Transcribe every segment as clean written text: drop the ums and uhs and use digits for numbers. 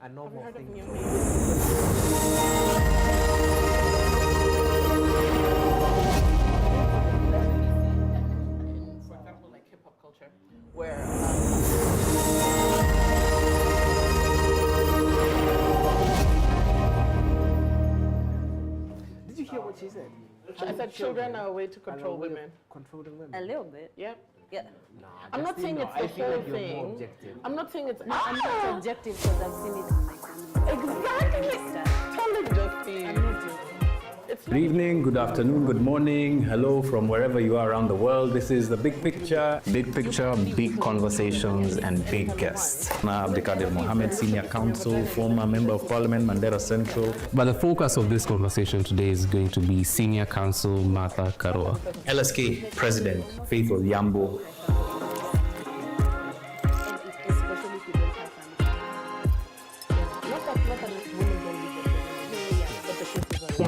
a normal thing. For example, like hip hop culture, where Did you hear what she said? I said children are a way to control women. Controlling women. A little bit. Yep. Yeah. Nah, I'm not saying no, it's I the feel whole like you're more thing. objective. I'm not saying it's I'm not objective because I've seen it in my family. exactly. Tell it, Justine. I'm not joking. It's Good evening, good afternoon, good morning. Hello from wherever you are around the world. This is The Big Picture. Big picture, big conversations, and big guests. Now, Abdikadir Mohammed, Senior Counsel, former Member of Parliament, Mandera Central. But the focus of this conversation today is going to be Senior Counsel Martha Karua. LSK President, Faithful Yambo. Especially if you don't have family.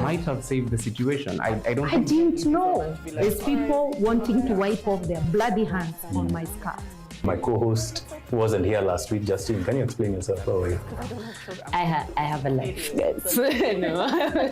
Might have saved the situation. I don't I think didn't know. There's people wanting to wipe off their bloody hands on my scarf. My co-host who wasn't here last week, Justine. Can you explain yourself? How are you? I have a life, guys. No.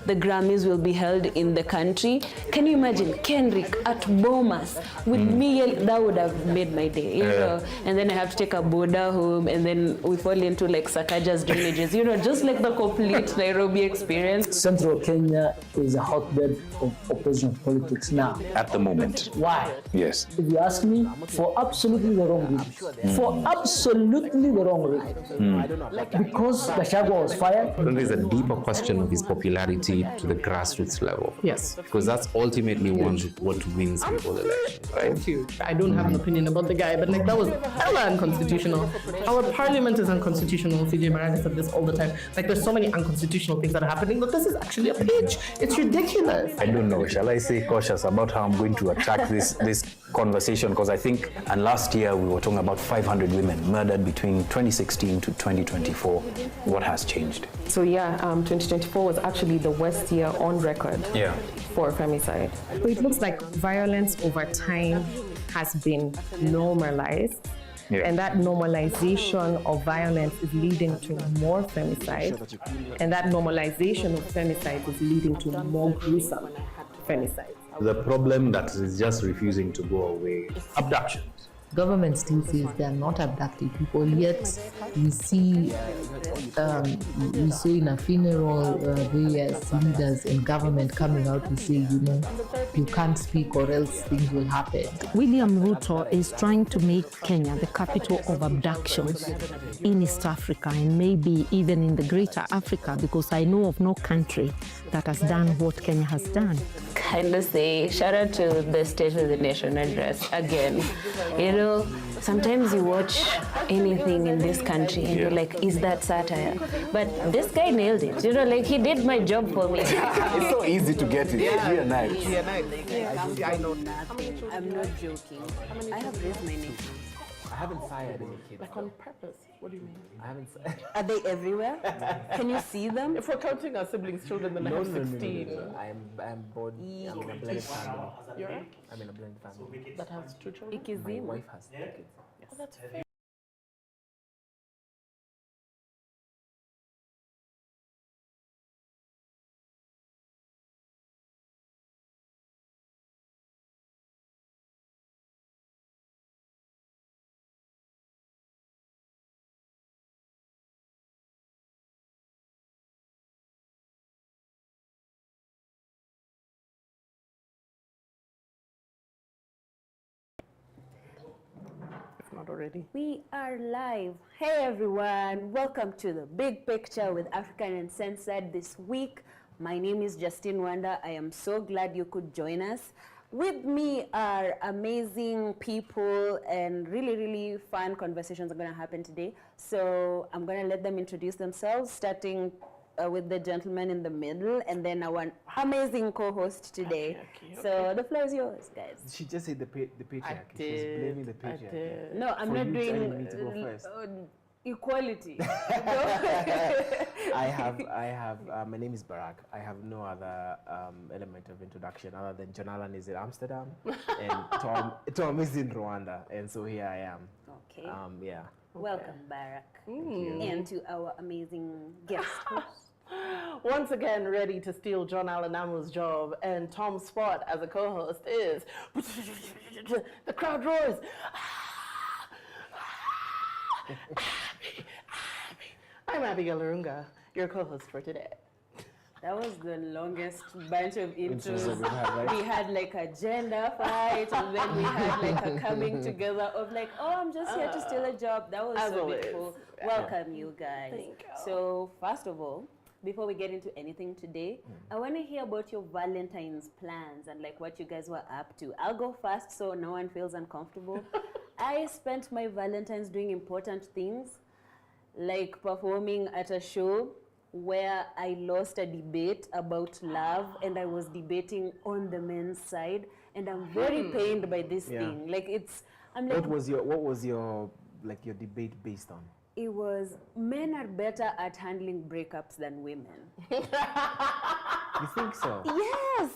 The Grammys will be held in the country. Can you imagine Kendrick at Bomas with me? That would have made my day, you know. And then I have to take a Boda home, and then we fall into like Sakaja's drainages, you know, just like the complete Nairobi experience. Central Kenya is a hotbed of opposition politics now. At the moment. Why? Yes. If you ask me, for absolutely the wrong reasons. For absolutely the wrong reasons. Because Gachagua was fired. there is a deeper question of his popularity to the grassroots level. Yes. Because that's ultimately what wins people elections, right? Thank you. I don't have an opinion about the guy, but like that was hella unconstitutional. Our parliament is unconstitutional. CJ Maraga said this all the time. Like there's so many unconstitutional things that are happening, but this is actually a page. It's ridiculous. I don't know. Shall I say cautious about how I'm going to attack this conversation? Because I think, and last year we were talking about 500 women murdered between 2016 to 2024. What has changed? So yeah, 2024 was actually the worst year on record for femicide. So it looks like violence over time has been normalized. Yeah. And that normalization of violence is leading to more femicide. And that normalization of femicide is leading to more gruesome femicide. The problem that is just refusing to go away, abductions. Government still says they are not abducting people, yet we see in a funeral various leaders in government coming out to say, you know, you can't speak or else things will happen. William Ruto is trying to make Kenya the capital of abductions in East Africa and maybe even in the greater Africa, because I know of no country that has done what Kenya has done. Kind of say, shout out to the State of the Nation address again. You know, sometimes you watch anything in this country and you're like, is that satire? But this guy nailed it. You know, like he did my job for me. It's so easy to get it. Yeah. Nice. Yeah, nice. I know. I'm not joking. I have raised my name. I haven't fired any kids. Like on purpose. What do you mean? I haven't. Are they everywhere? Can you see them? If we're counting our siblings' children, then I have 16. No. I'm born. I'm in a blended family. You're right? I'm in a blended family. That has 2 children? My wife has 2 kids. Oh, that's fair. Not already. We are live. Hey everyone, welcome to the Big Picture with African Uncensored this week. My name is Justine Wanda. I am so glad you could join us. With me are amazing people and really, really fun conversations are going to happen today. So I'm going to let them introduce themselves, starting with the gentleman in the middle, and then our amazing co-host today. Okay. So the floor is yours, guys. She just said the patriarchy. She's blaming the patriarchy. No, I'm For not you doing telling me to go first. Equality. I have. My name is Barack. I have no other element of introduction other than John Allen is in Amsterdam and Tom is in Rwanda, and so here I am. Okay. Yeah. Welcome, Barak, and to our amazing guest host. Once again, ready to steal John Alanamu's job, and Tom's spot as a co-host is the crowd roars. I'm Abigail Arunga, your co-host for today. That was the longest bunch of intros. that we've had, right? We had like a gender fight, and then we had like a coming together of like, oh, I'm just here to steal a job. That was As so always. beautiful. Welcome, you guys. Thank you. So, first of all, before we get into anything today, I want to hear about your Valentine's plans and like what you guys were up to. I'll go first so no one feels uncomfortable. I spent my Valentine's doing important things, like performing at a show where I lost a debate about love, and I was debating on the men's side, and I'm very pained by this thing. Like I'm like, What was your like your debate based on? it was men are better at handling breakups than women. You think so? Yes.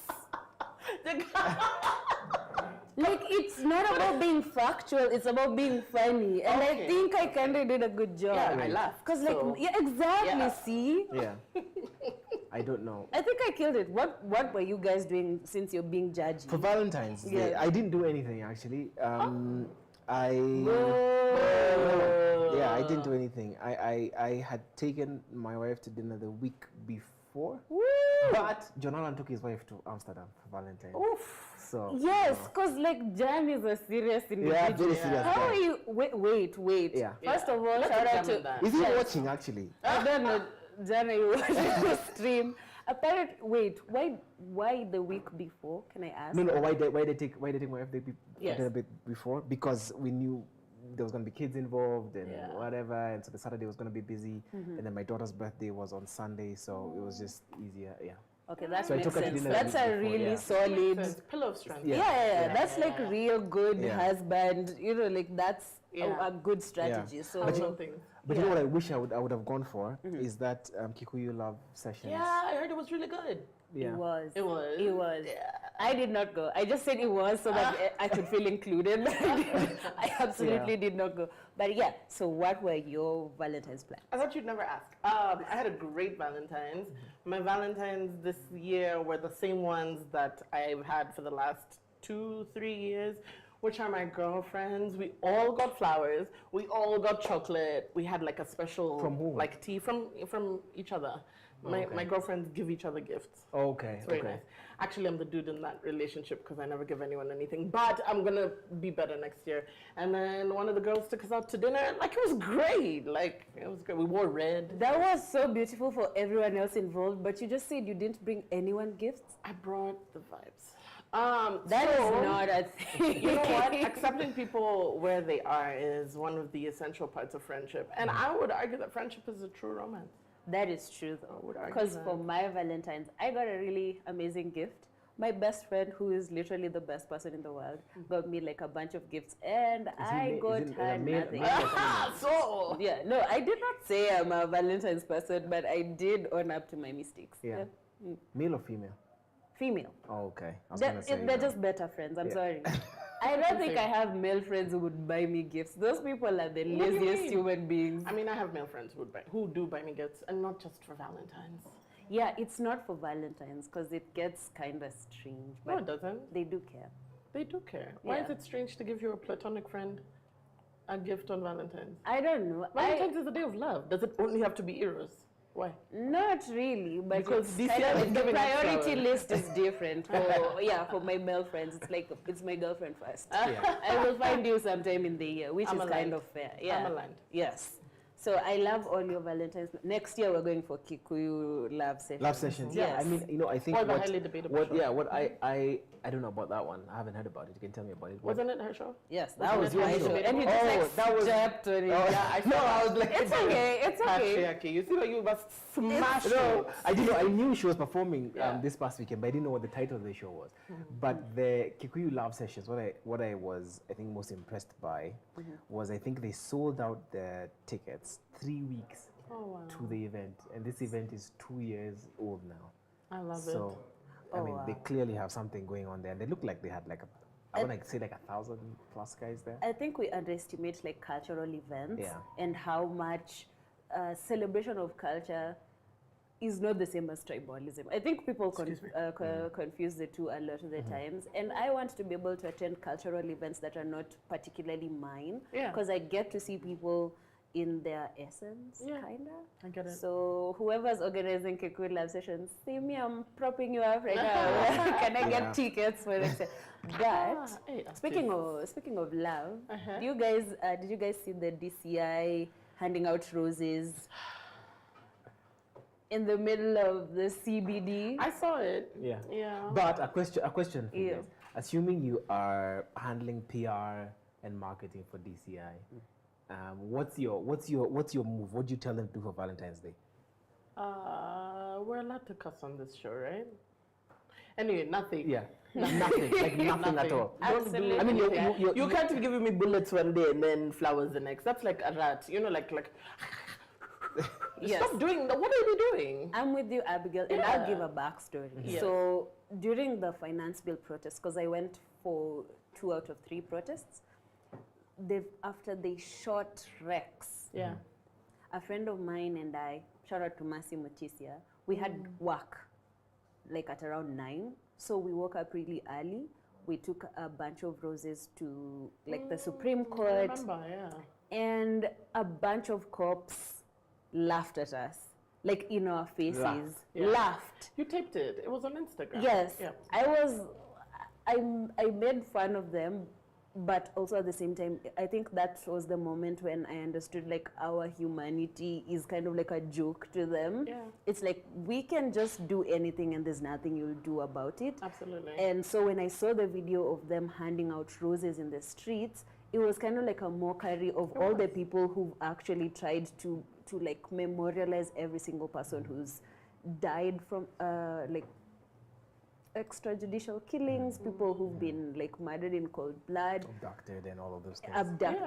Like, it's not about being factual, it's about being funny. And I think I kind of did a good job. Yeah, I laughed. Because, like, yeah, exactly, see? Yeah. I don't know. I think I killed it. What were you guys doing since you're being judgy? For Valentine's Day, I didn't do anything actually. I didn't do anything. I had taken my wife to dinner the week before, but John Allen took his wife to Amsterdam for Valentine's. Oof. So Yes, because like Jan is a serious individual. yeah, very serious. How guy. are you? Wait. Yeah. First of all, shout out to. Is he watching actually? I don't know, Jan, are you watching the stream? Apparently, why the week before? Can I ask? No. Why they take my wife the Yes. a bit before? Because we knew there was going to be kids involved and Yeah. whatever, and so the Saturday was going to be busy, and then my daughter's birthday was on Sunday, so it was just easier. Yeah. Okay, that So I makes took her to sense. dinner That's the week a before, really yeah. solid. Pillow of strength. Yeah, that's like real good Yeah. husband. You know, like that's Yeah. a good strategy. So But Something. But you know what I wish I would have gone for is that Kikuyu love sessions. Yeah, I heard it was really good. Yeah. it was. It was. It was. I did not go. I just said it was so that I could feel included. I absolutely did not go. But yeah, so what were your Valentine's plans? I thought you'd never ask. I had a great Valentine's. My Valentine's this year were the same ones that I've had for the last 2-3 years, which are my girlfriends. We all got flowers. We all got chocolate. We had like a special From who? like tea from each other. My girlfriends give each other gifts. Okay. It's very nice. Actually, I'm the dude in that relationship because I never give anyone anything. But I'm gonna be better next year. And then one of the girls took us out to dinner. Like it was great. Like it was great. We wore red. That was so beautiful for everyone else involved, but you just said you didn't bring anyone gifts? I brought the vibes. That is not a thing. You know what? Accepting people where they are is one of the essential parts of friendship. And I would argue that friendship is a true romance. That is true though. would argue Because that. for my Valentine's, I got a really amazing gift. My best friend, who is literally the best person in the world, got me like a bunch of gifts, and I got her nothing. So Yeah, no, I did not say I'm a Valentine's person, but I did own up to my mistakes. Yeah. Male or female? Female. Oh, okay. I was gonna say, They're just better friends. I'm sorry. I don't think I have male friends who would buy me gifts. Those people are the What do you laziest mean? human beings. I mean, I have male friends who do buy me gifts, and not just for Valentine's. Yeah, it's not for Valentine's because it gets kind of strange. But No, it doesn't. they do care. They do care. Why is Yeah. it strange to give your platonic friend a gift on Valentine's? I don't know. Valentine's is a day of love. Does it only have to be Eros? Why? Not really, but Because it's this kind year of, it's the giving us priority flowers. list is different. For my male friends, it's like it's my girlfriend first. I will find you sometime in the year, which I'm is aligned. kind of fair. Yeah. I'm aligned. Yes. So I love all your Valentine's. Next year we're going for Kikuyu love sessions. Love sessions. Yeah. Yes. I mean, you know, I think Or the highly debatable show. what I don't know about that one. I haven't heard about it. You can tell me about it. Wasn't it her show? Yes, that was it my your show. show? And he Oh, just that like was- stepped on it. Yeah, I saw I was like, It's okay. It's okay. Patriarchy. You see what you must smash No, it. I didn't know. I knew she was performing Yeah. this past weekend, but I didn't know what the title of the show was. But the Kikuyu Love Sessions, what I was, I think, most impressed by was I think they sold out the tickets 3 weeks to the event, and this event is 2 years old now. I love So, it. I mean, they clearly have something going on there, and they look like they had like I want to say like 1,000 plus guys there. I think we underestimate like cultural events Yeah. and how much celebration of culture is not the same as tribalism. I think people confuse the two a lot of the times. And I want to be able to attend cultural events that are not particularly mine. Yeah. Because I get to see people in their essence, kinda. I get it. So whoever's organizing Kikuyu Love Sessions, see me, I'm propping you up right now. Can I get tickets for next year? But speaking of love, did you guys see the DCI handing out roses in the middle of the CBD? I saw it. Yeah. Yeah. But a question for you guys. Assuming you are handling PR and marketing for DCI, what's your move? What do you tell them to do for Valentine's Day? We're allowed to cuss on this show, right? Anyway, nothing. Yeah. Nothing. Like nothing at all. Absolutely. I mean, you can't be giving me bullets one day and then flowers the next. That's like a rat. You know, like. Yes. Stop doing that. What are you doing? I'm with you, Abigail, and I'll give a backstory. Yes. So during the finance bill protest, because I went for 2 out of 3 protests, after they shot Rex, a friend of mine and I, shout out to Mercy Mutisia, we had work like at around 9. So we woke up really early. We took a bunch of roses to like the Supreme Court. I remember, yeah. And a bunch of cops laughed at us, like in our faces. Laughed. You taped it. It was on Instagram. Yes. Yeah. I made fun of them, but also at the same time, I think that was the moment when I understood like our humanity is kind of like a joke to them. Yeah. It's like we can just do anything and there's nothing you'll do about it. Absolutely. And so when I saw the video of them handing out roses in the streets, it was kind of like a mockery of all the people who've actually tried to like memorialize every single person who's died from like extrajudicial killings, people who've been like murdered in cold blood, Abducted and all of those things.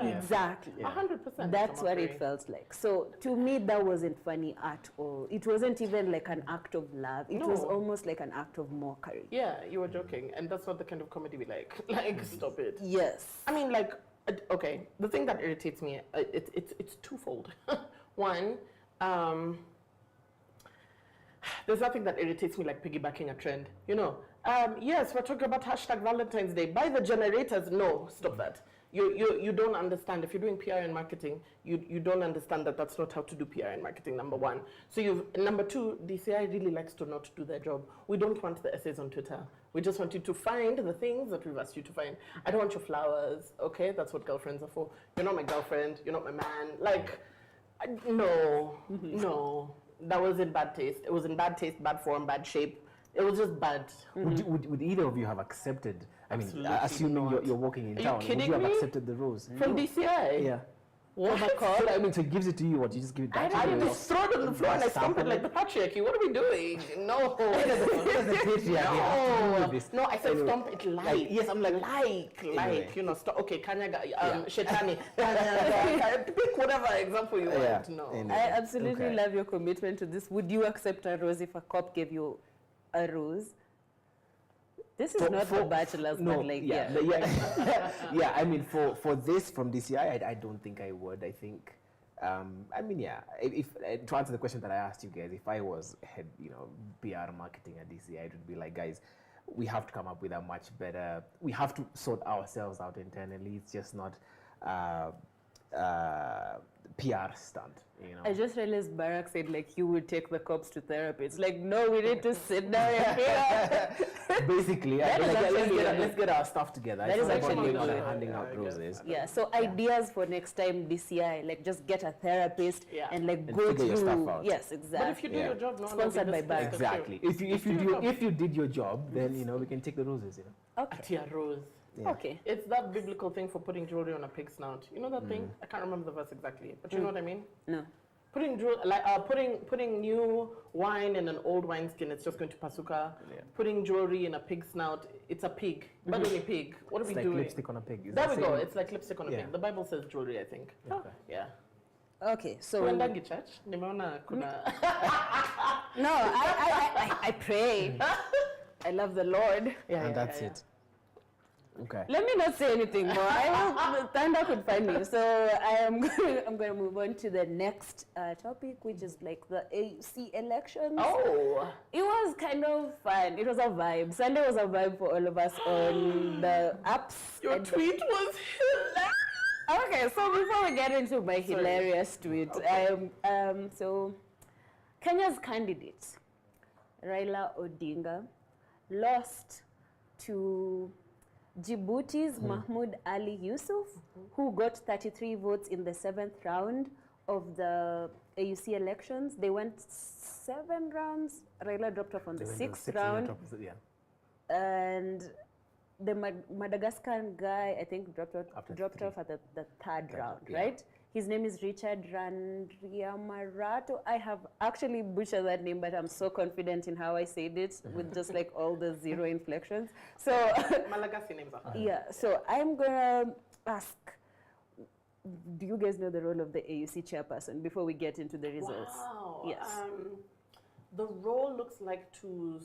Exactly. 100%. That's what it felt like. So to me, that wasn't funny at all. It wasn't even like an act of love. It was almost like an act of mockery. Yeah, you were joking, and that's not the kind of comedy we like. Like, stop it. Yes. I mean, like, okay, the thing that irritates me, it's twofold. One, there's nothing that irritates me like piggybacking a trend. You know, yes, we're talking about #Valentine's Day. Buy the generators. No, stop that. You don't understand. If you're doing PR and marketing, you don't understand that that's not how to do PR and marketing, number one. So number two, DCI really likes to not do their job. We don't want the essays on Twitter. We just want you to find the things that we've asked you to find. I don't want your flowers, okay? That's what girlfriends are for. You're not my girlfriend, you're not my man. Like, no. That was in bad taste. It was in bad taste, bad form, bad shape. It was just bad. Would either of you have accepted, Absolutely assuming you're walking in town, would you have accepted the rose? From DCI? Yeah. What? So, I mean, so it gives it to you, what, you just give it back to I you? just throw it on the floor and I stomp it like the patriarchy. What are we doing? No. No, I said stomp it like. Yes, I'm like, you know, okay, Kanyaga, Shetani, pick whatever example you want. No. I absolutely love your commitment to this. Would you accept a rose if a cop gave you a rose? This is not for bachelors, but like, yeah. I mean, for this from DCI, I don't think I would. I think, I mean, yeah. If to answer the question that I asked you guys, if I was head, PR marketing at DCI, it would be like, guys, we have to come up with a much better. We have to sort ourselves out internally. It's just not PR stunt. I just realized Barack said like you would take the cops to therapy. It's like, no, we need to sit down here. Basically, let's get our stuff together. That is actually going and handing out roses. Yeah. So ideas for next time DCI, like just get a therapist and like go figure your stuff out. Yes, exactly. But if you do your job, no sponsored by Barack. Exactly. If you did your job, then we can take the roses. Okay. A rose. Yeah. Okay. It's that biblical thing for putting jewelry on a pig's snout. You know that thing? I can't remember the verse exactly, but you know what I mean? No. Putting new wine in an old wineskin, it's just going to pasuka. Yeah. Putting jewelry in a pig's snout, it's a pig. But only pig. What are we doing? It's like lipstick on a pig. There we go. It's like lipstick on a pig. The Bible says jewelry, I think. Okay. Yeah. Okay, so Kuendangi church? Nimeona kuna. No, I pray. I love the Lord. And that's it. Okay. Let me not say anything more. Thunder could find me. So I'm going to move on to the next topic, which is like the AUC elections. Oh. It was kind of fun. It was a vibe. Sunday was a vibe for all of us on the apps. Your tweet was hilarious. Okay, so before we get into my hilarious tweet, so Kenya's candidate, Raila Odinga, lost to Djibouti's Mahmoud Ali Yusuf, who got 33 votes in the 7th round of the AUC elections. They went 7 rounds. Raila dropped off on the 6th round. And the Madagascar guy, I think, dropped off at the 3rd round, right? His name is Richard Randriamarato. I have actually butchered that name, but I'm so confident in how I said it with just like all the 0 inflections. So Malagasy names are hard. Yeah, so I'm gonna ask, do you guys know the role of the AUC chairperson before we get into the results? Wow. Yes. The role looks like to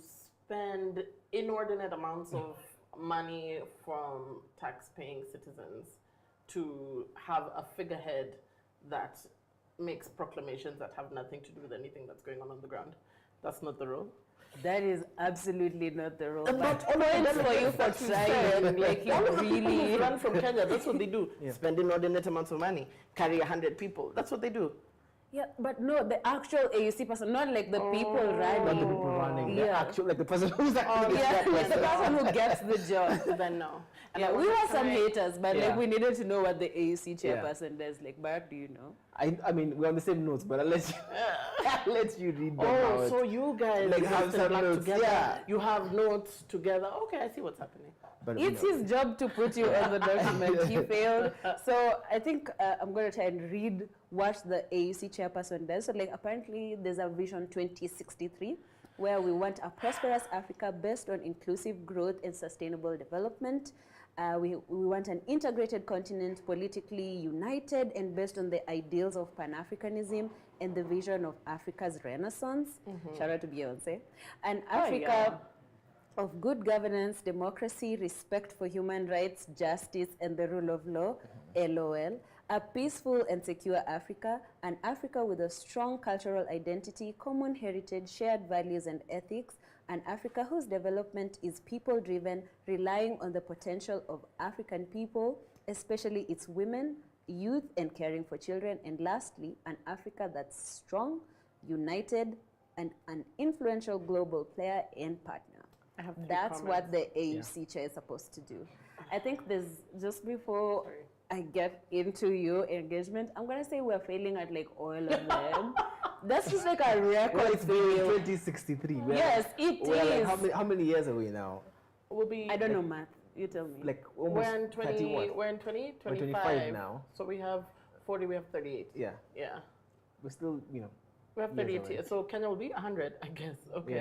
spend inordinate amounts of money from tax-paying citizens to have a figurehead that makes proclamations that have nothing to do with anything that's going on the ground. That's not the role. That is absolutely not the role. But points for you for trying. Like all of the really people who run from Kenya, that's what they do. Spend inordinate amounts of money, carry 100 people. That's what they do. Yeah, but no, the actual AUC person, not like the people running. Not the people running. The actual, like the person who's actually like the person who gets the job. Then no. And Yeah, we were some haters, but like we needed to know what the AUC chairperson does. Like, Barack, do you know? I mean, we're on the same notes, but I'll let you read them Oh, out. so you guys Like have some notes, together. yeah. You have notes together. Okay, I see what's happening. But It's his job to put you on the document. He failed. So I think I'm going to try and read what the AUC chairperson does. So like apparently there's a Vision 2063 where we want a prosperous Africa based on inclusive growth and sustainable development. We want an integrated continent, politically united and based on the ideals of Pan-Africanism and the vision of Africa's Renaissance. Shout out to Beyonce. And Africa of good governance, democracy, respect for human rights, justice, and the rule of law, LOL. A peaceful and secure Africa, an Africa with a strong cultural identity, common heritage, shared values and ethics, an Africa whose development is people-driven, relying on the potential of African people, especially its women, youth, and caring for children. And lastly, an Africa that's strong, united, and an influential global player and partner. That's what the AUC chair is supposed to do. I think there's, just before I get into your engagement, I'm going to say we're failing at like all of them. That's just like a record. Well, it's been 2063. Yes, it is. Like, how many years are we now? We'll be. I don't know math. You tell me. Like almost we're in 20. 30 what? We're in 20, 25. We're 25 now. So we have 40. We have 38. Yeah. Yeah. We're still, you know. We have 38 years. So Kenya will be 100, I guess. Okay.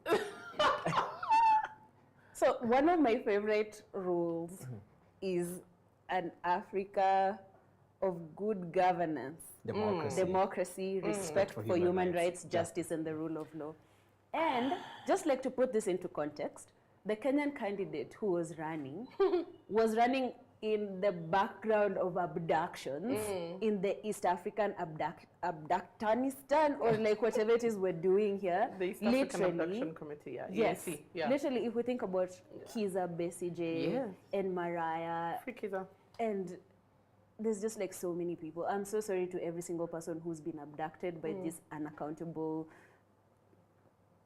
Yeah. So one of my favorite rules is an Africa of good governance, democracy, respect for human rights, justice, and the rule of law. And just like to put this into context, the Kenyan candidate who was running in the background of abductions in the East African Abductanistan or like whatever it is we're doing here. The East African Abduction Committee, Yes. EAC, yeah. Literally, if we think about Kiza Besigye and Mariah. Free Kiza. And there's just like so many people. I'm so sorry to every single person who's been abducted by this unaccountable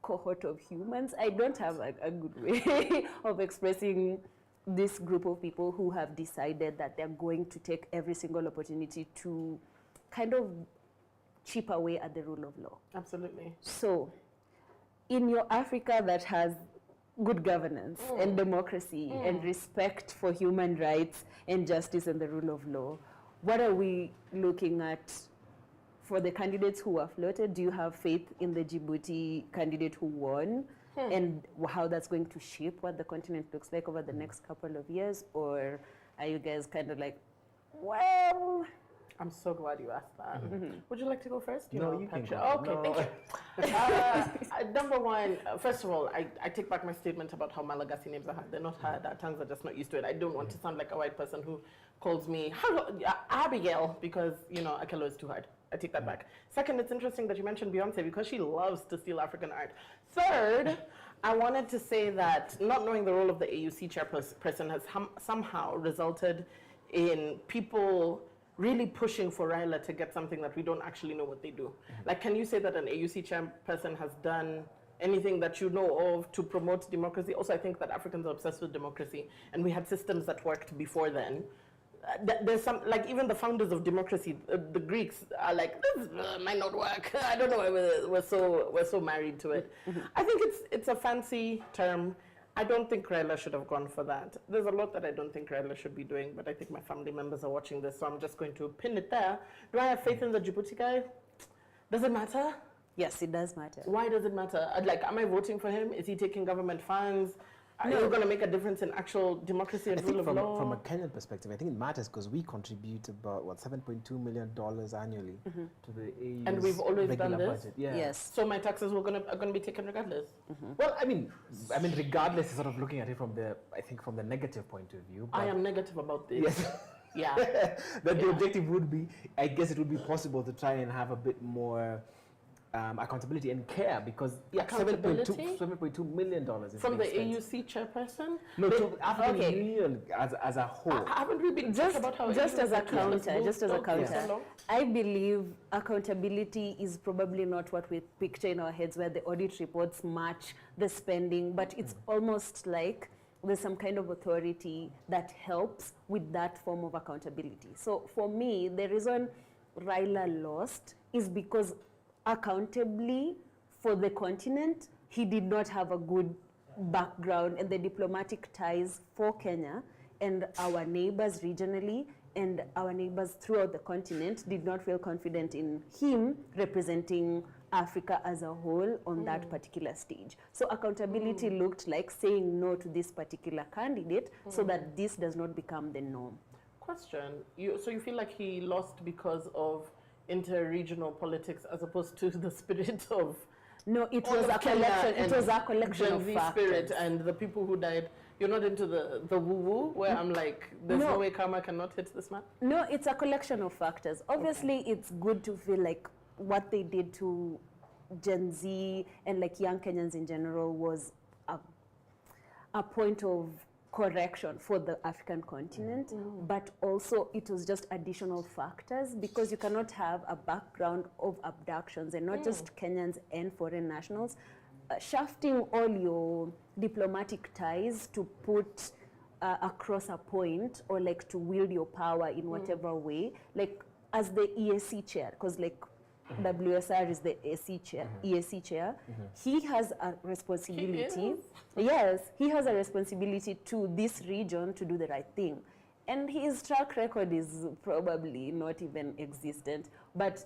cohort of humans. I don't have a good way of expressing this group of people who have decided that they're going to take every single opportunity to kind of chip away at the rule of law. Absolutely. So, in your Africa that has good governance and democracy and respect for human rights and justice and the rule of law, what are we looking at for the candidates who are floated? Do you have faith in the Djibouti candidate who won? And how that's going to shape what the continent looks like over the next couple of years? Or are you guys kind of like, well... I'm so glad you asked that. Would you like to go first? No, you can go. Okay, thank you. Number one, first of all, I take back my statement about how Malagasy names are hard. They're not hard. Our tongues are just not used to it. I don't want to sound like a white person who calls me Abigail because, you know, Akelo is too hard. I take that back. Second, it's interesting that you mentioned Beyonce because she loves to steal African art. Third, I wanted to say that not knowing the role of the AUC chairperson has somehow resulted in people really pushing for Raila to get something that we don't actually know what they do. Like, can you say that an AUC chairperson has done anything that you know of to promote democracy? Also, I think that Africans are obsessed with democracy, and we had systems that worked before then. There's some, like, even the founders of democracy, the Greeks are like, this might not work. I don't know why we're so married to it. I think it's a fancy term. I don't think Raila should have gone for that. There's a lot that I don't think Raila should be doing, but I think my family members are watching this, so I'm just going to pin it there. Do I have faith in the Djibouti guy? Does it matter? Yes, it does matter. Why does it matter? Like, am I voting for him? Is he taking government funds? Are you going to make a difference in actual democracy and rule of law? From a Kenyan perspective, I think it matters because we contribute about, what, $7.2 million annually to the AU's and we've always done this? budget. Yeah. Yes. So my taxes are going to be taken regardless? Well, I mean, regardless is sort of looking at it from the negative point of view. I am negative about this. Yes. Yeah. The objective would be, I guess it would be possible to try and have a bit more accountability and care because $7.2 million is from the AUC chairperson. No, to African Union as a whole. Haven't we been just about how just as a counter? Yeah. I believe accountability is probably not what we picture in our heads, where the audit reports match the spending, but it's almost like there's some kind of authority that helps with that form of accountability. So for me, the reason Raila lost is because accountably for the continent, he did not have a good background, and the diplomatic ties for Kenya and our neighbors regionally and our neighbors throughout the continent did not feel confident in him representing Africa as a whole on that particular stage. So accountability looked like saying no to this particular candidate so that this does not become the norm. Question, so you feel like he lost because of inter-regional politics as opposed to the spirit of it was a collection of factors. Spirit and the people who died. You're not into the woo-woo where I'm like, there's no way karma cannot hit this man? No, it's a collection of factors. Obviously, it's good to feel like what they did to Gen Z and like young Kenyans in general was a point of correction for the African continent, but also it was just additional factors because you cannot have a background of abductions and not just Kenyans and foreign nationals, shafting all your diplomatic ties to put across a point or like to wield your power in whatever way, like as the EAC chair, because like WSR is the EAC chair. He has a responsibility. Yes, he has a responsibility to this region to do the right thing. And his track record is probably not even existent. But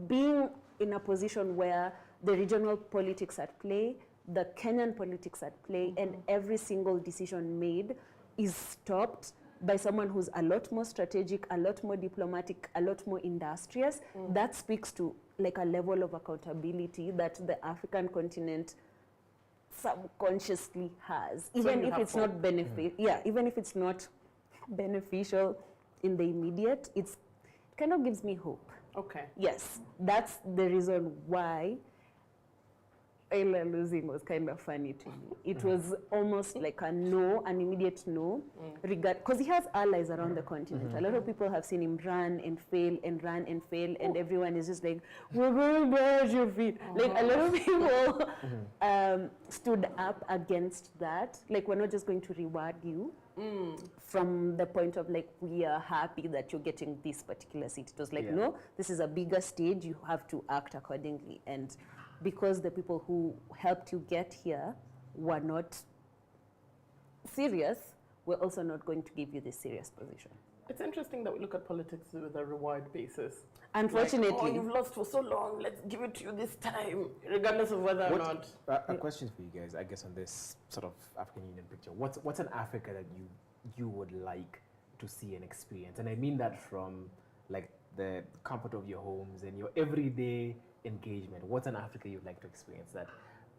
being in a position where the regional politics at play, the Kenyan politics at play, and every single decision made is stopped by someone who's a lot more strategic, a lot more diplomatic, a lot more industrious, that speaks to like a level of accountability that the African continent subconsciously has, even if it's not even if it's not beneficial in the immediate. It kind of gives me hope. Okay. Yes, that's the reason why Raila losing was kind of funny to me. It was almost like an immediate no, because he has allies around the continent. A lot of people have seen him run and fail and run and fail, and everyone is just like, we're going to bash your feet. Like a lot of people stood up against that. Like, we're not just going to reward you from the point of like, we are happy that you're getting this particular seat. It was like, no, this is a bigger stage, you have to act accordingly. And because the people who helped you get here were not serious, we're also not going to give you this serious position. It's interesting that we look at politics with a reward basis. Unfortunately. Like, you've lost for so long, let's give it to you this time, regardless of whether or not. A question for you guys, I guess, on this sort of African Union picture. What's an Africa that you would like to see and experience? And I mean that from like the comfort of your homes and your everyday engagement, what's an Africa you'd like to experience that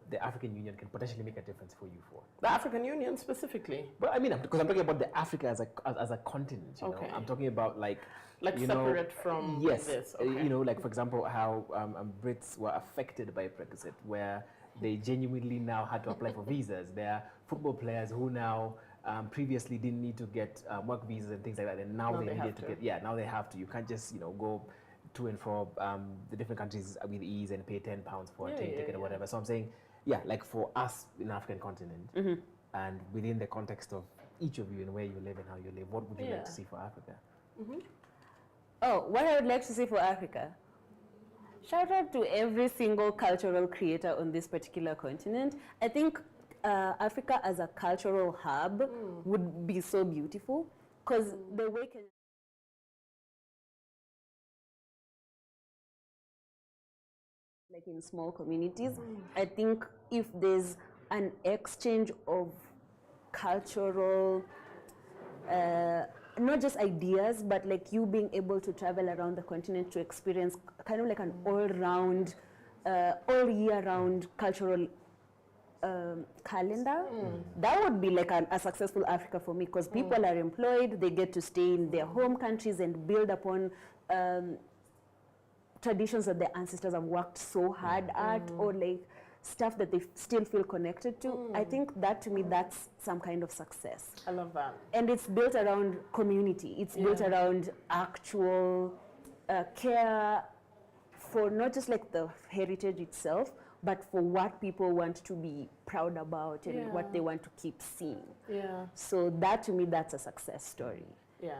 the African Union can potentially make a difference for you for? The African Union specifically? But I mean, because I'm talking about the Africa as a continent, you know? I'm talking about like separate from this. Okay. You know, like for example, how Brits were affected by Brexit, where they genuinely now had to apply for visas. There are football players who now previously didn't need to get work visas and things like that, and now they need to get, now they have to. You can't just, you know, go to and fro the different countries with ease and pay £10 for a train ticket or whatever. So I'm saying, like for us in the African continent, and within the context of each of you and where you live and how you live, what would you like to see for Africa? Oh, what I would like to see for Africa? Shout out to every single cultural creator on this particular continent. I think Africa as a cultural hub would be so beautiful, because the way like in small communities, I think if there's an exchange of cultural not just ideas, but like you being able to travel around the continent to experience kind of like an all-round, all year-round cultural calendar, that would be like a successful Africa for me, because people are employed, they get to stay in their home countries and build upon traditions that their ancestors have worked so hard at, or like stuff that they still feel connected to. I think that, to me, that's some kind of success. I love that. And it's built around community. It's built around actual care for not just like the heritage itself, but for what people want to be proud about and what they want to keep seeing. So that, to me, that's a success story.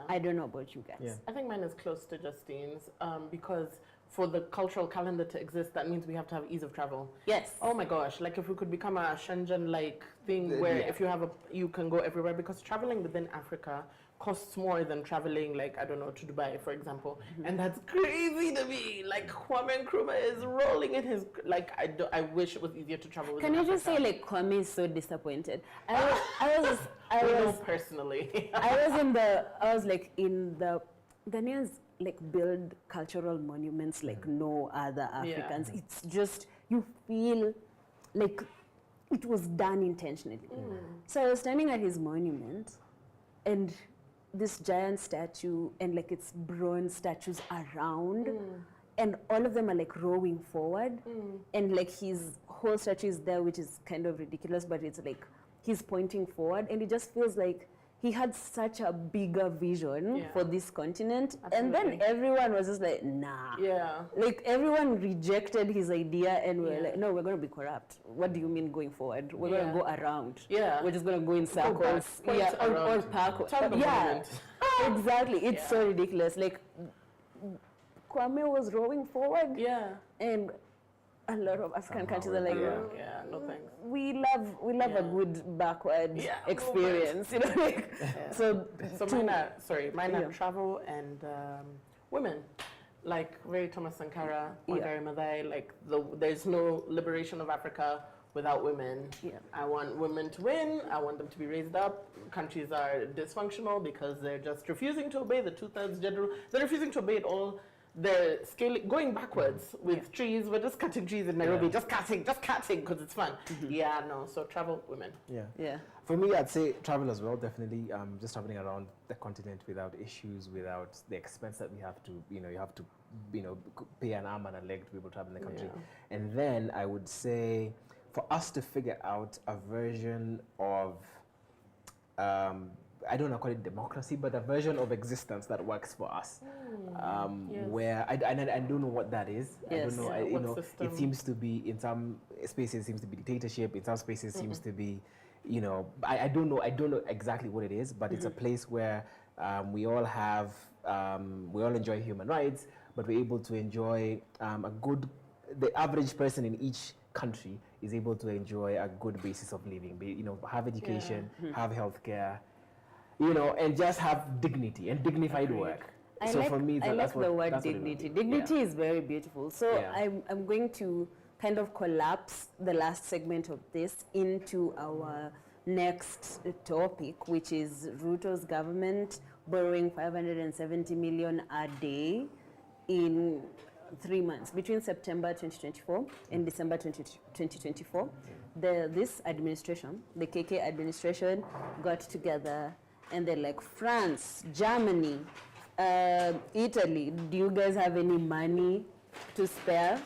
I don't know about you guys. I think mine is close to Justine's, because for the cultural calendar to exist, that means we have to have ease of travel. Yes. Oh my gosh, like if we could become a Shenzhen-like thing where if you have you can go everywhere, because traveling within Africa costs more than traveling, like, I don't know, to Dubai, for example. And that's crazy to me. Like, Kwame Nkrumah is rolling in his, like, I wish it was easier to travel within Can you Africa. just say, like, Kwame is so disappointed? I was personally. I was like in the Ghanaians like build cultural monuments like no other Africans. It's just, you feel like it was done intentionally. So I was standing at his monument, and this giant statue and like its bronze statues around, and all of them are like rowing forward, and like his whole statue is there, which is kind of ridiculous, but it's like he's pointing forward, and it just feels like he had such a bigger vision for this continent. And then everyone was just like, nah. Like everyone rejected his idea, and we're like, no, we're going to be corrupt. What do you mean going forward? We're going to go around. We're just going to go in circles. Or park. Exactly. It's so ridiculous. Like, Kwame was rowing forward. And a lot of African countries are like, no thanks. We love a good backward experience, you know. Like, So mine are travel and women, like very Thomas Sankara, Wangari Maathai. Like there's no liberation of Africa without women. I want women to win. I want them to be raised up. Countries are dysfunctional because they're just refusing to obey the 2/3 gender. They're refusing to obey it all. They're going backwards with trees. We're just cutting trees in Nairobi, just cutting because it's fun. So travel, women. For me, I'd say travel as well, definitely. Just traveling around the continent without issues, without the expense that we have to, you have to, pay an arm and a leg to be able to travel in the country. And then I would say, for us to figure out a version of, I don't want to call it democracy, but a version of existence that works for us, where I don't know what that is. I don't know. It seems to be, in some spaces, seems to be dictatorship. In some spaces, seems to be, I don't know. I don't know exactly what it is, but it's a place where we all enjoy human rights, but we're able to enjoy the average person in each country is able to enjoy a good basis of living. Have education, have healthcare. And just have dignity and dignified work. For me, I like the word dignity. Dignity is very beautiful. So I'm going to kind of collapse the last segment of this into our next topic, which is Ruto's government borrowing 570 million a day in 3 months, between September 2024 and December 2024. This administration, the KK administration, got together and they're like, France, Germany, Italy, do you guys have any money to spare?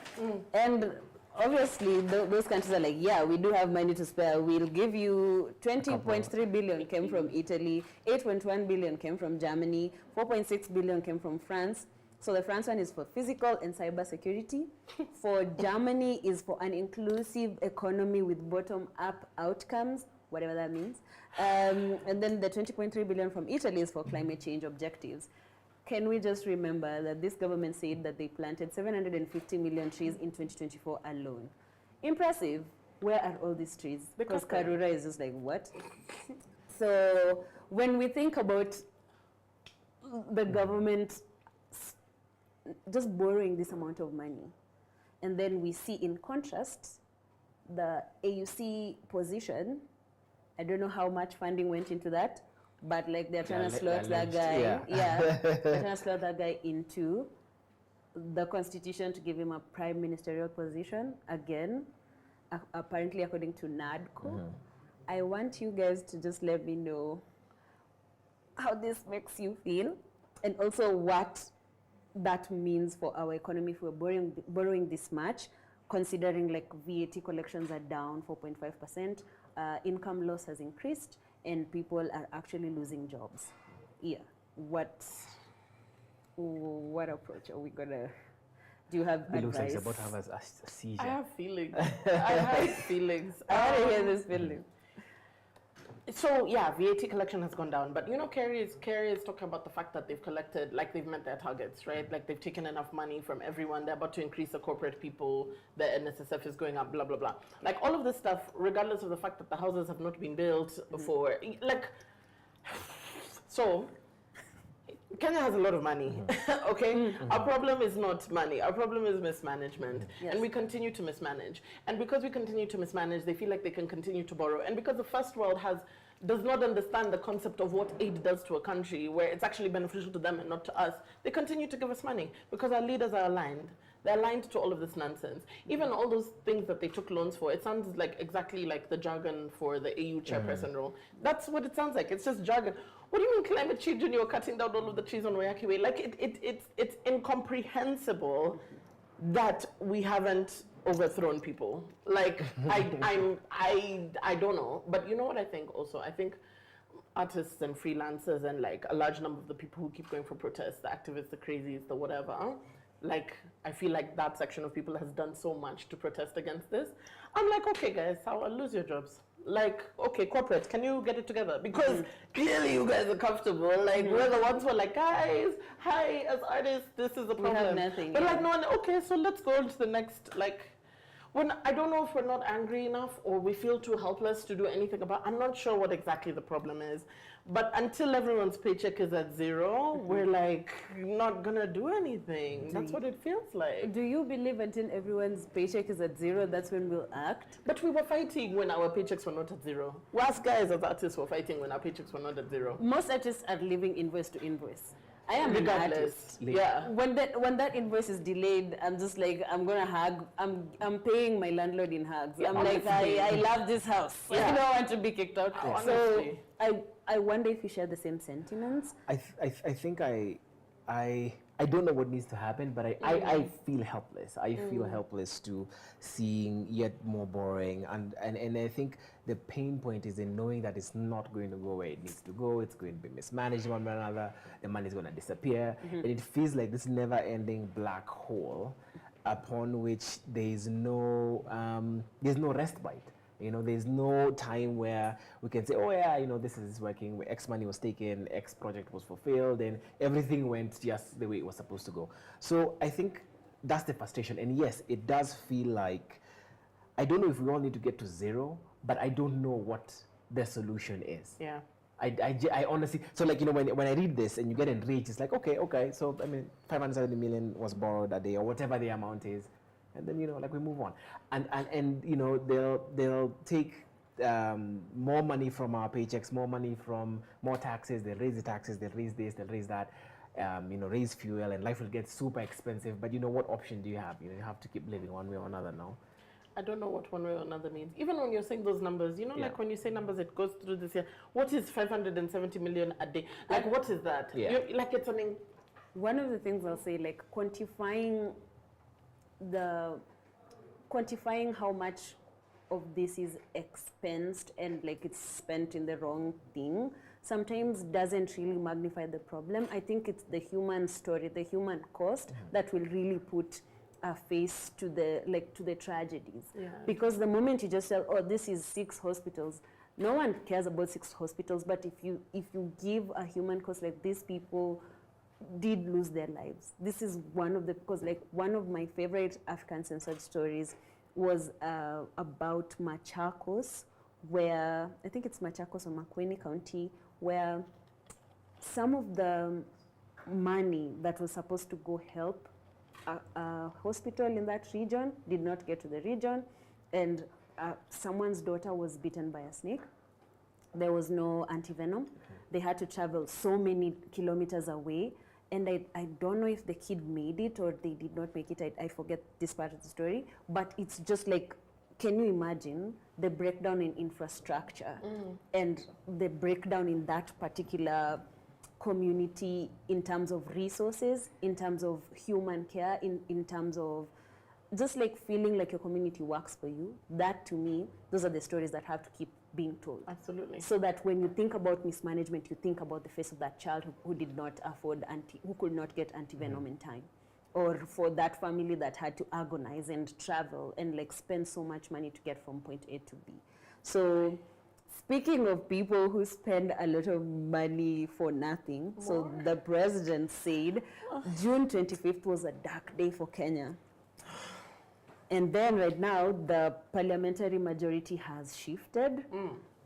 And obviously, those countries are like, yeah, we do have money to spare. We'll give you 20.3 billion came from Italy, 8.1 billion came from Germany, 4.6 billion came from France. So the France one is for physical and cyber security. For Germany is for an inclusive economy with bottom-up outcomes, whatever that means. And then the 20.3 billion from Italy is for climate change objectives. Can we just remember that this government said that they planted 750 million trees in 2024 alone? Impressive. Where are all these trees? Because Karura is just like, what? So when we think about the government just borrowing this amount of money, and then we see in contrast the AUC position, I don't know how much funding went into that, but like they're trying to slot that guy, they're trying to slot that guy into the constitution to give him a prime ministerial position, again, apparently according to NADCO. I want you guys to just let me know how this makes you feel, and also what that means for our economy if we're borrowing this much, considering like VAT collections are down 4.5%, income loss has increased, and people are actually losing jobs. Yeah, what approach are we gonna? Do you have advice? Looks like it's about to have a seizure. I have feelings. I have feelings. I want to hear this feeling. So yeah, VAT collection has gone down, but you know, Kerry is talking about the fact that they've collected, like they've met their targets, right? Like they've taken enough money from everyone. They're about to increase the corporate people. The NSSF is going up, blah blah blah. Like all of this stuff, regardless of the fact that the houses have not been built for, like, so. Kenya has a lot of money, okay? Our problem is not money. Our problem is mismanagement. And we continue to mismanage. And because we continue to mismanage, they feel like they can continue to borrow. And because the first world does not understand the concept of what aid does to a country, where it's actually beneficial to them and not to us, they continue to give us money because our leaders are aligned. They're aligned to all of this nonsense. Even all those things that they took loans for, it sounds like exactly like the jargon for the AU chairperson role. That's what it sounds like. It's just jargon. What do you mean climate change when you're cutting down all of the trees on Wayaki Way? Like it's incomprehensible that we haven't overthrown people. Like I don't know. But you know what I think also? I think artists and freelancers and like a large number of the people who keep going for protests, the activists, the crazies, the whatever, like I feel like that section of people has done so much to protest against this. I'm like, okay guys, I'll lose your jobs. Like, okay, corporate, can you get it together? Because clearly you guys are comfortable. Like, we're the ones who are like, guys, hi, as artists, this is a problem. We have nothing. But like, no one, okay, so let's go to the next, like, when I don't know if we're not angry enough or we feel too helpless to do anything about, I'm not sure what exactly the problem is. But until everyone's paycheck is at zero, we're like not gonna do anything. That's what it feels like. Do you believe until everyone's paycheck is at zero, that's when we'll act? But we were fighting when our paychecks were not at zero. Us guys as artists were fighting when our paychecks were not at zero. Most artists are living invoice to invoice. I am regardless. an artist. Yeah. When that invoice is delayed, I'm just like, I'm gonna hug. I'm paying my landlord in hugs. I'm like, I love this house. Yeah. I don't want to be kicked out. Yeah. So I wonder if you share the same sentiments. I think I don't know what needs to happen, but I feel helpless. I feel helpless to seeing yet more borrowing, and I think the pain point is in knowing that it's not going to go where it needs to go. It's going to be mismanaged one way or another. The money is going to disappear, and it feels like this never-ending black hole upon which there's no respite. You know, there's no time where we can say, oh yeah, you know, this is working, X money was taken, X project was fulfilled, and everything went just the way it was supposed to go. So I think that's the frustration. And yes, it does feel like, I don't know if we all need to get to zero, but I don't know what the solution is. Yeah. I honestly, so like, you know, when I read this and you get enraged, it's like, okay, so I mean, 570 million was borrowed a day or whatever the amount is. And then, you know, like we move on, and you know, they'll take more money from our paychecks, more money from more taxes. They'll raise the taxes, they'll raise this, they'll raise that, raise fuel, and life will get super expensive. But what option do you have? You have to keep living one way or another now. I don't know what one way or another means. Even when you're saying those numbers, like when you say numbers, it goes through this year. What is 570 million a day? Like, what is that? Yeah. Like, it's something. One of the things I'll say, like quantifying how much of this is expensed and like it's spent in the wrong thing sometimes doesn't really magnify the problem. I think it's the human story, the human cost that will really put a face to the tragedies. Yeah. Because the moment you just say, oh, this is 6 hospitals, no one cares about 6 hospitals. But if you give a human cost, like these people did lose their lives. This is because one of my favorite African censored stories was about Machakos, where I think it's Machakos or Makueni County, where some of the money that was supposed to go help a hospital in that region did not get to the region, and someone's daughter was bitten by a snake. There was no antivenom. They had to travel so many kilometers away, and I don't know if the kid made it or they did not make it. I forget this part of the story, but it's just like, can you imagine the breakdown in infrastructure and the breakdown in that particular community in terms of resources, in terms of human care, in terms of just like feeling like your community works for you? That, to me, those are the stories that have to keep being told. Absolutely. So that when you think about mismanagement, you think about the face of that child who did not afford who could not get antivenom in time, or for that family that had to agonize and travel and like spend so much money to get from point A to B. So speaking of people who spend a lot of money for nothing, so the president said June 25th was a dark day for Kenya. And then right now, the parliamentary majority has shifted,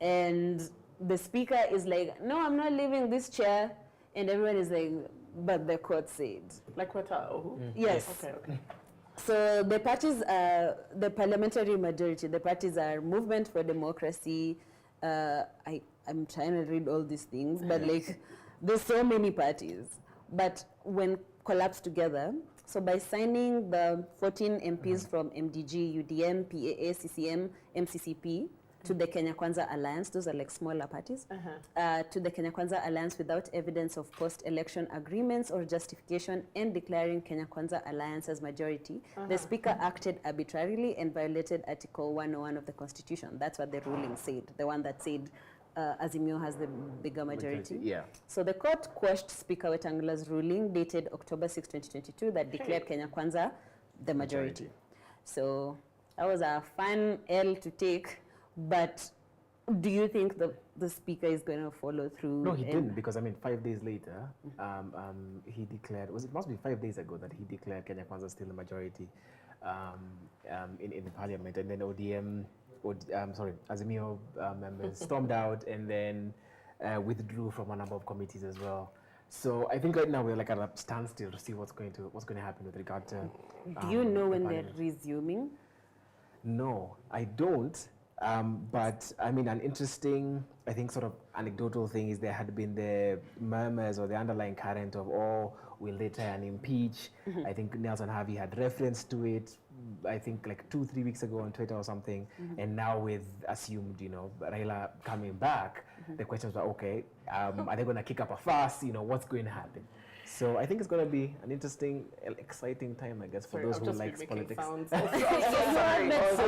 and the speaker is like, no, I'm not leaving this chair. And everyone is like, but the court said. Like what? Yes. Okay. So the parties, the parliamentary majority, the parties are Movement for Democracy. I'm trying to read all these things, but like, there's so many parties. But when collapsed together, so by signing the 14 MPs from MDG, UDM, PAA, CCM, MCCP to the Kenya Kwanza Alliance, those are like smaller parties, to the Kenya Kwanza Alliance without evidence of post-election agreements or justification, and declaring Kenya Kwanza Alliance as majority, the Speaker acted arbitrarily and violated Article 101 of the Constitution. That's what the ruling said, the one that said Azimio has the bigger majority. Yeah. So the court quashed Speaker Wetangula's ruling dated October 6, 2022 that declared Kenya Kwanza the majority. So that was a fun L to take, but do you think the speaker is going to follow through? No, he didn't, because 5 days later, he declared, it must be 5 days ago that he declared Kenya Kwanza still the majority in the parliament, and then Azimio members stormed out and then withdrew from a number of committees as well. So I think right now we're like at a standstill to see what's going to happen with regard to. Do you know when they're resuming? No, I don't. But an interesting, I think, sort of anecdotal thing is there had been the murmurs or the underlying current of, will they try and impeach? I think Nelson Harvey had reference to it, I think like 2-3 weeks ago on Twitter or something. And now with assumed, Raila coming back, the questions were, okay, are they going to kick up a fuss? What's going to happen? So I think it's going to be an interesting, exciting time, I guess, for those who like politics. Sounds. So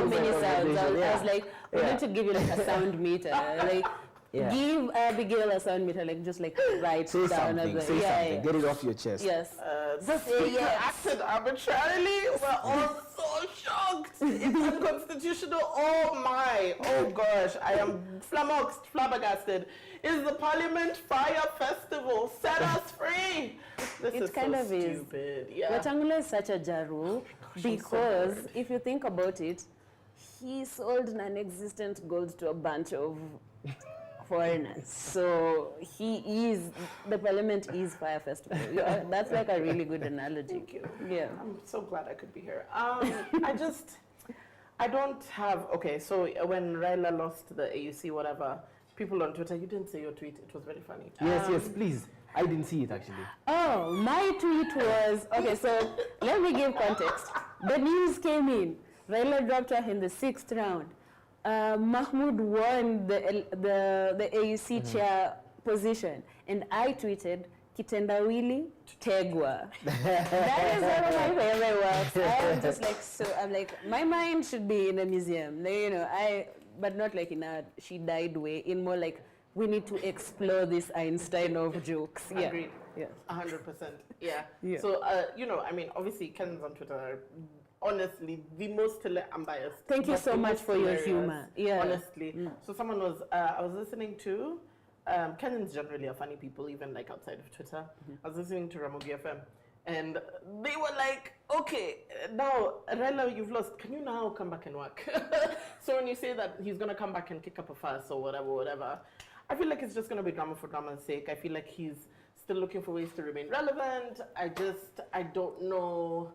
many sounds. I was like, we need to give you like a sound meter. Like, give Abigail a sound meter, like just like write say down. Something, say something. Get it off your chest. Yes. The speaker acted arbitrarily. We're all so shocked. It's unconstitutional. Oh my. Oh gosh. I am flabbergasted. Is the Parliament Fire Festival? Set us free. This is kind so of stupid. Yeah. Wetangula is such a jaru because if you think about it, he sold non-existent gold to a bunch of foreigners. So the Parliament is Fire Festival. That's like a really good analogy. Thank you. Yeah. I'm so glad I could be here. I don't have, so when Raila lost the AUC, whatever, people on Twitter, you didn't say your tweet, it was very funny. Yes, please. I didn't see it actually. Oh, my tweet was, okay, so let me give context. The news came in. Raila dropped off in the 6th round. Mahmoud won the AUC chair position. And I tweeted, Kitendawili Tegwa. That is one of my favorite works. I'm just like, I'm like, my mind should be in a museum. You know, but not like in a she died way, in more like, we need to explore this Einstein of jokes. Yeah. Agreed. Yeah. 100%. Yeah. Yeah. So, you know, I mean, obviously, Ken's on Twitter are honestly the most unbiased. Thank you but so the much most for your hilarious, humor. Yeah. Honestly. So someone was, I was listening to, Kenyans generally are funny people, even like outside of Twitter. I was listening to Ramogi FM. And they were like, okay, now, Raila, you've lost. Can you now come back and work? So when you say that he's going to come back and kick up a fuss or whatever, I feel like it's just going to be drama for drama's sake. I feel like he's still looking for ways to remain relevant. I don't know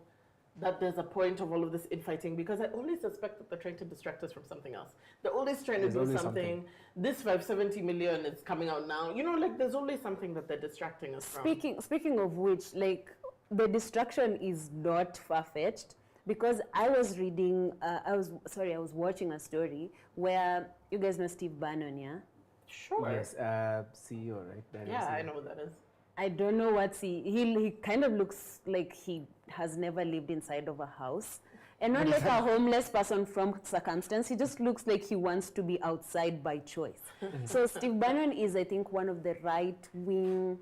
that there's a point of all of this infighting, because I always suspect that they're trying to distract us from something else. They're always trying to do something. This 570 million is coming out now. You know, like there's always something that they're distracting us from. Speaking of which, like, the distraction is not far-fetched, because I was reading, I was watching a story where, you guys know Steve Bannon, yeah? Sure. Yes, CEO, right? Yeah, I know what that is. I don't know what he kind of looks like he has never lived inside of a house. And not like a homeless person from circumstance. He just looks like he wants to be outside by choice. So Steve Bannon is, I think, one of the right-wing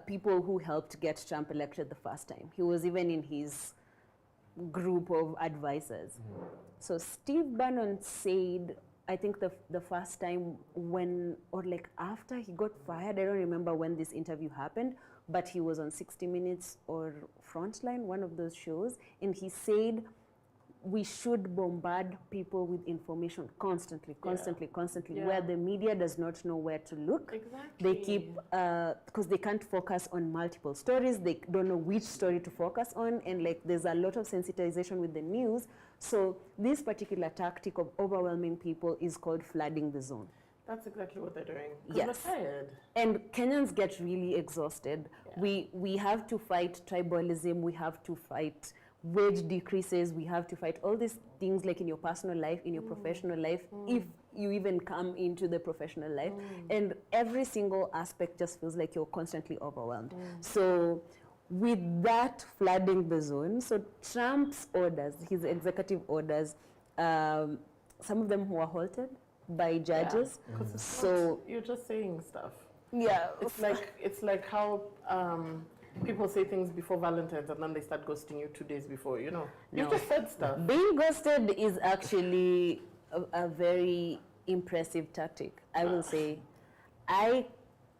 people who helped get Trump elected the first time. He was even in his group of advisors. So Steve Bannon said, I think the first time when, or like after he got fired, I don't remember when this interview happened, but he was on 60 Minutes or Frontline, one of those shows, and he said, we should bombard people with information constantly, where the media does not know where to look. Exactly. They keep, because they can't focus on multiple stories, they don't know which story to focus on, and like there's a lot of sensitization with the news. So this particular tactic of overwhelming people is called flooding the zone. That's exactly what they're doing. Yes. We're tired. And Kenyans get really exhausted. Yeah. We have to fight tribalism, we have to fight wage decreases, we have to fight all these things like in your personal life, in your professional life, if you even come into the professional life. And every single aspect just feels like you're constantly overwhelmed. So with that flooding the zone, so Trump's orders, his executive orders, some of them were halted by judges. So you're just saying stuff. Yeah. It's like how people say things before Valentine's and then they start ghosting you 2 days before, you know. You just said stuff. Being ghosted is actually a very impressive tactic. I will say, I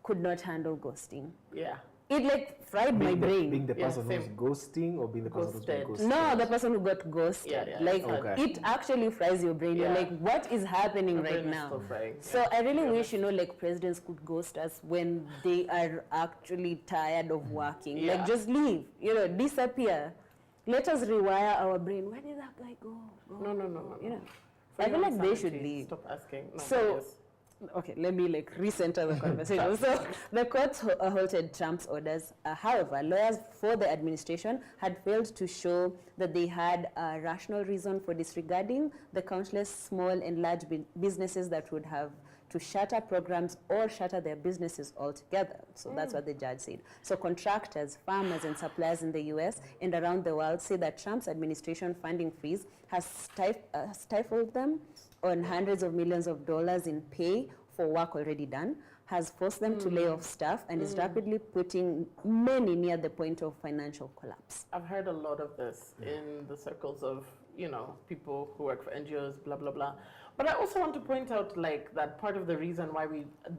could not handle ghosting. Yeah. It like fried my brain. Being the person who's ghosting or being the person who's been ghosted? No, the person who got ghosted. It actually fries your brain. You're like, what is happening right now? So I really wish, you know, like presidents could ghost us when they are actually tired of working. Like just leave, you know, disappear. Let us rewire our brain. Where did that guy go? No. You know, I feel like they should leave. Stop asking. No, so, okay, let me like recenter the conversation. So the courts halted Trump's orders. However, lawyers for the administration had failed to show that they had a rational reason for disregarding the countless small and large businesses that would have to shutter programs or shutter their businesses altogether. So that's what the judge said. So contractors, farmers, and suppliers in the US and around the world say that Trump's administration funding freeze has stifled them on hundreds of millions of dollars in pay for work already done, has forced them to lay off staff, and is rapidly putting many near the point of financial collapse. I've heard a lot of this in the circles of, you know, people who work for NGOs, blah, blah, blah. But I also want to point out, like, that part of the reason why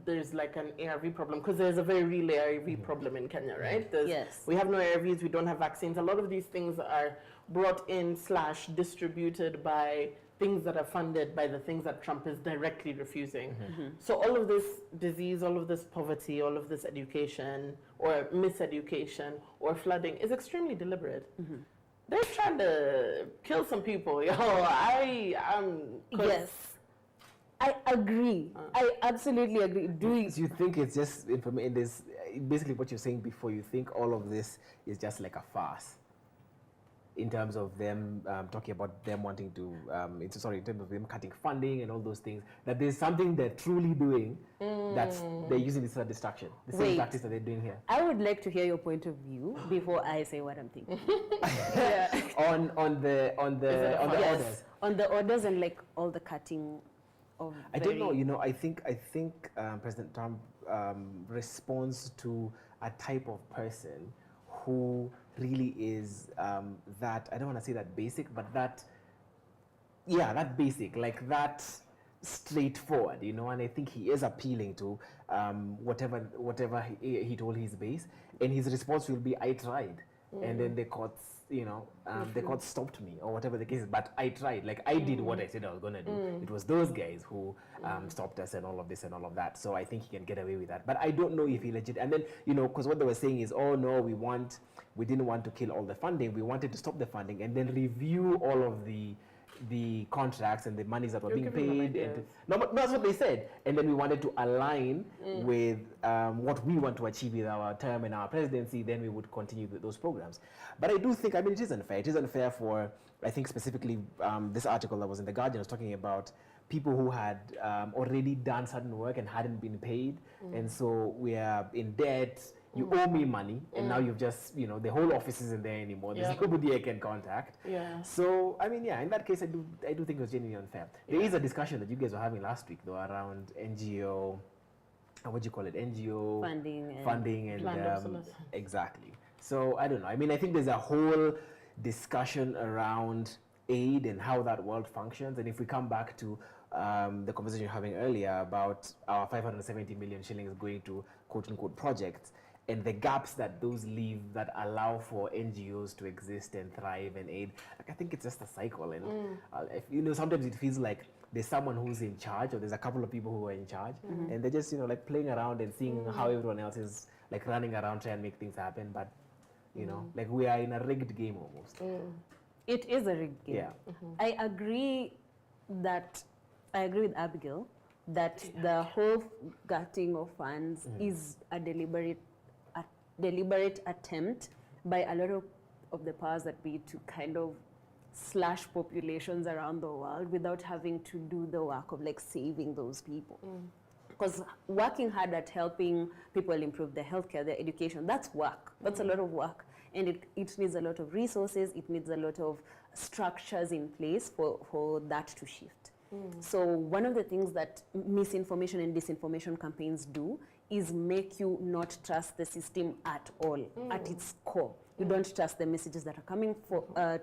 there's like an ARV problem, because there's a very real ARV problem in Kenya, right? Yes. We have no ARVs, we don't have vaccines. A lot of these things are brought in / distributed by things that are funded by the things that Trump is directly refusing. So all of this disease, all of this poverty, all of this education or miseducation or flooding is extremely deliberate. They're trying to kill some people, yo. Yes. I agree. I absolutely agree. So you think it's just information? This basically what you're saying before. You think all of this is just like a farce, in terms of them talking about them wanting to, in terms of them cutting funding and all those things. That there's something they're truly doing that they're using this as a distraction. The same practice that they're doing here. I would like to hear your point of view before I say what I'm thinking. on the orders. On the orders and like all the cutting. I don't know. You know, I think President Trump responds to a type of person who really is that, I don't want to say that basic, but that basic, like that straightforward, you know. And I think he is appealing to whatever he told his base, and his response will be, "I tried," and then the courts. You know, the court stopped me or whatever the case is, but I tried. Like I did what I said I was going to do. It was those guys who stopped us and all of this and all of that. So I think he can get away with that. But I don't know if he legit. And then, you know, because what they were saying is, oh no, we didn't want to kill all the funding. We wanted to stop the funding and then review all of the contracts and the monies that were being paid. And no, that's what they said. And then we wanted to align with what we want to achieve with our term and our presidency. Then we would continue with those programs. But I do think, I mean, it is unfair. It is unfair for, I think specifically this article that was in The Guardian was talking about people who had already done certain work and hadn't been paid. And so we are in debt. You owe me money, and now you've just, you know, the whole office isn't there anymore. There's nobody I can contact. So, I mean, in that case, I do think it was genuinely unfair. There is a discussion that you guys were having last week, though, around NGO, what do you call it? NGO funding and exactly. So, I don't know. I mean, I think there's a whole discussion around aid and how that world functions. And if we come back to the conversation you're having earlier about our 570 million shillings going to quote-unquote projects, and the gaps that those leave that allow for NGOs to exist and thrive and aid. Like, I think it's just a cycle. And if, you know, sometimes it feels like there's someone who's in charge, or there's a couple of people who are in charge, and they're just, you know, like playing around and seeing how everyone else is like running around trying to make things happen. But, you know, like we are in a rigged game almost. It is a rigged game. Yeah. I agree with Abigail that the whole gutting of funds is a deliberate attempt by a lot of the powers that be to kind of slash populations around the world without having to do the work of like saving those people. Because working hard at helping people improve their healthcare, their education, that's work. That's a lot of work. And it needs a lot of resources, it needs a lot of structures in place for that to shift. So one of the things that misinformation and disinformation campaigns do is make you not trust the system at all, at its core. You don't trust the messages that are coming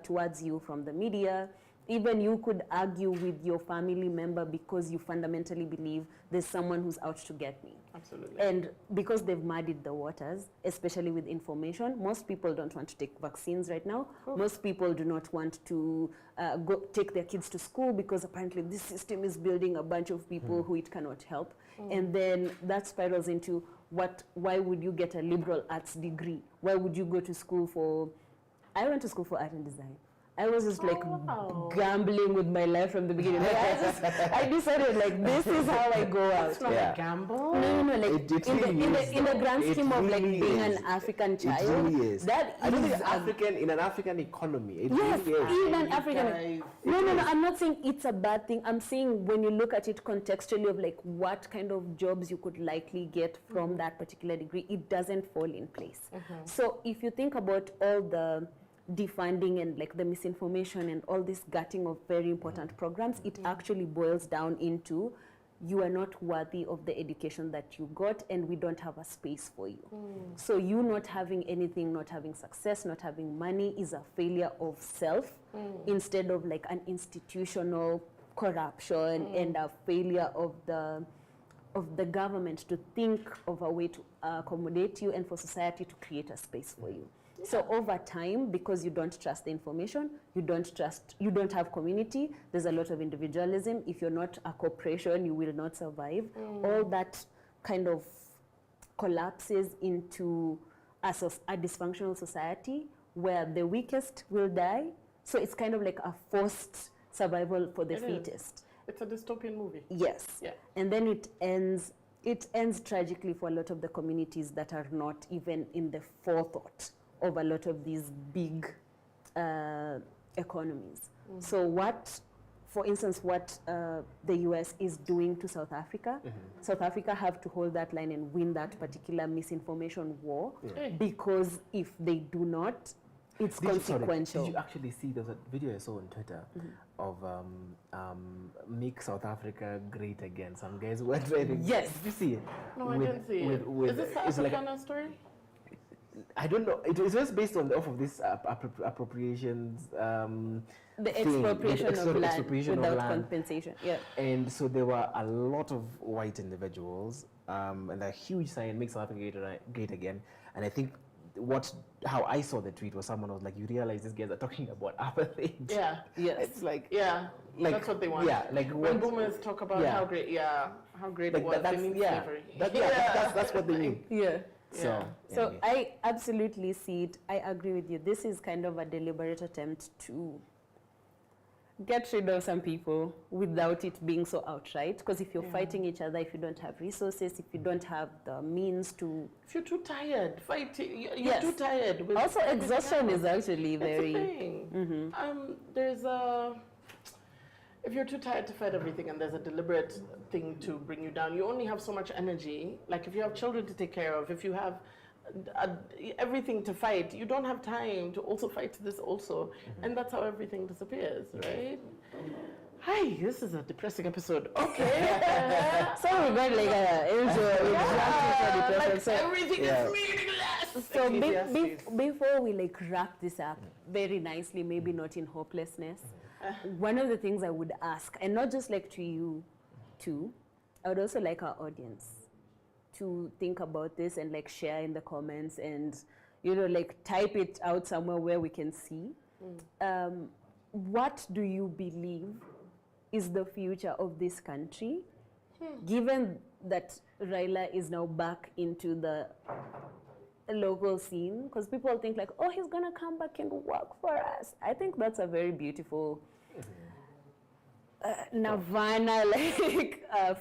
towards you from the media. Even you could argue with your family member because you fundamentally believe there's someone who's out to get me. Absolutely. And because they've muddied the waters, especially with information, most people don't want to take vaccines right now. Most people do not want to go take their kids to school because apparently this system is building a bunch of people who it cannot help. And then that spirals into why would you get a liberal arts degree? Why would you go to school for, I went to school for art and design. I was just like gambling with my life from the beginning. Like, I decided like this is how I go out. It's not a gamble. No. Like in the grand scheme of like being an African child, it really is. That I don't is think African in an African economy. It yes, really is. even African. No. I'm not saying it's a bad thing. I'm saying when you look at it contextually of like what kind of jobs you could likely get from that particular degree, it doesn't fall in place. So if you think about all the defunding and like the misinformation and all this gutting of very important programs, it actually boils down into you are not worthy of the education that you got and we don't have a space for you. So you not having anything, not having success, not having money is a failure of self instead of like an institutional corruption and a failure of the government to think of a way to accommodate you and for society to create a space for you. So over time, because you don't trust the information, you don't have community, there's a lot of individualism. If you're not a corporation, you will not survive. All that kind of collapses into a dysfunctional society where the weakest will die. So it's kind of like a forced survival for the fittest. It's a dystopian movie. Yes. Yeah. And then it ends tragically for a lot of the communities that are not even in the forethought of a lot of these big economies. So for instance, what the US is doing to South Africa, South Africa have to hold that line and win that particular misinformation war, because if they do not, it's consequential. Did you actually see, there's a video I saw on Twitter of Make South Africa Great Again? Some guys were driving. Yes. Did you see it? No, I didn't see it. Is this the Africana story? I don't know. It was just based off of this appropriations. The expropriation of land without compensation. Yeah. And so there were a lot of white individuals, and a huge sign, Make South Africa Great Again. And I think how I saw the tweet was someone was like, you realize these guys are talking about other things. Yeah. Yes. It's like, that's what they want. Yeah, like when boomers talk about how great it was. They mean slavery. That's what they mean. Yeah. So I absolutely see it. I agree with you. This is kind of a deliberate attempt to get rid of some people without it being so outright. Because if you're fighting each other, if you don't have resources, if you don't have the means to... If you're too tired, you're too tired. Also, exhaustion is actually very... There's if you're too tired to fight everything and there's a deliberate thing to bring you down, you only have so much energy. Like if you have children to take care of, if you have everything to fight, you don't have time to also fight this also. And that's how everything disappears, right? Hi, this is a depressing episode. Okay. So we got like everything is meaningless. So before we wrap this up very nicely, maybe not in hopelessness, one of the things I would ask, and not just to you too, I would also like our audience to think about this and share in the comments and type it out somewhere where we can see. What do you believe is the future of this country, given that Raila is now back into the local scene? Because people think oh, he's gonna come back and work for us. I think that's a very beautiful nirvana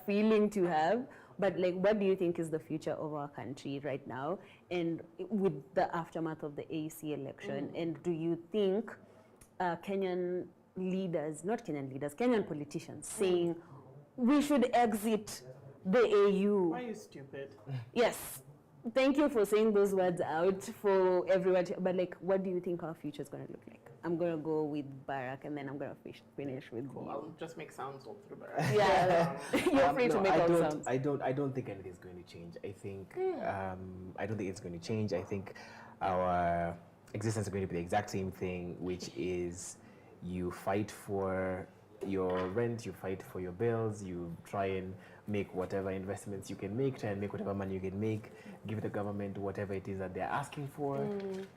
feeling to have. But what do you think is the future of our country right now, and with the aftermath of the AEC election? And do you think Kenyan politicians saying we should exit the AU? Why are you stupid? Yes. Thank you for saying those words out for everyone. But what do you think our future is going to look like? I'm going to go with Barack, and then I'm going to finish with you. I'll just make sounds all through Barack. Yeah, you're free to make all sounds. I don't think anything's going to change. I think I don't think it's going to change. I think our existence is going to be the exact same thing, which is you fight for your rent, you fight for your bills, you try and make whatever investments you can make, try and make whatever money you can make, give the government whatever it is that they're asking for.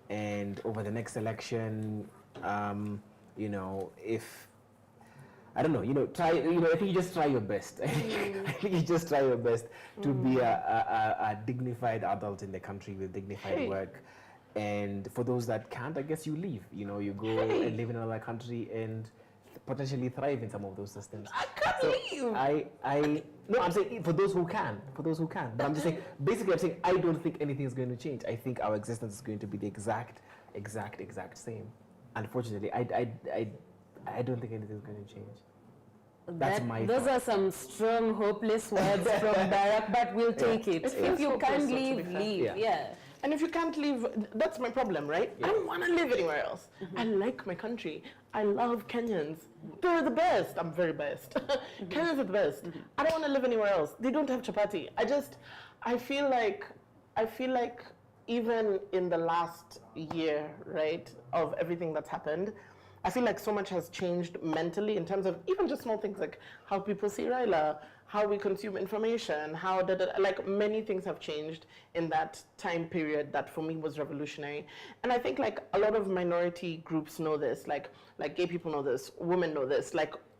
And over the next election, if I don't know, try, I think you just try your best. I think you just try your best to be a dignified adult in the country with dignified work. And for those that can't, I guess you leave. You go and live in another country and potentially thrive in some of those systems. I can't leave. No, I'm saying for those who can. But I'm just saying, basically, I'm saying I don't think anything is going to change. I think our existence is going to be the exact same. Unfortunately, I don't think anything is going to change. That's my those thought. are some strong, hopeless words from Barack, but we'll take it. If you can't leave, leave. Yeah. And if you can't leave, that's my problem, right? I don't want to live anywhere else. I like my country. I love Kenyans. They're the best. I'm very biased. Kenyans are the best. I don't want to live anywhere else. They don't have chapati. I feel like even in the last year, right, of everything that's happened, I feel like so much has changed mentally in terms of even just small things like how people see Raila, how we consume information, many things have changed in that time period that for me was revolutionary. And I think a lot of minority groups know this, like gay people know this, women know this.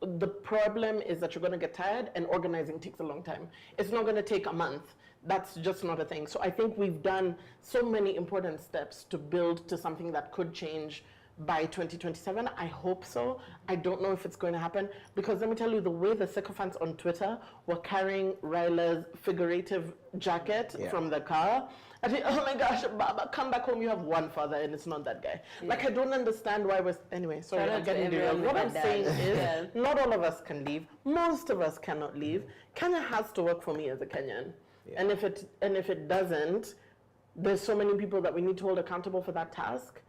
The problem is that you're going to get tired, and organizing takes a long time. It's not going to take a month. That's just not a thing. So I think we've done so many important steps to build to something that could change by 2027. I hope so. I don't know if it's going to happen because let me tell you, the way the sycophants on Twitter were carrying Ryla's figurative jacket from the car, I think, oh my gosh, Baba, come back home, you have one father and it's not that guy. Like, I don't understand why we're, anyway, sorry, I'm getting derailed. What I'm saying is, not all of us can leave. Most of us cannot leave. Kenya has to work for me as a Kenyan. And if it doesn't, there's so many people that we need to hold accountable for that task.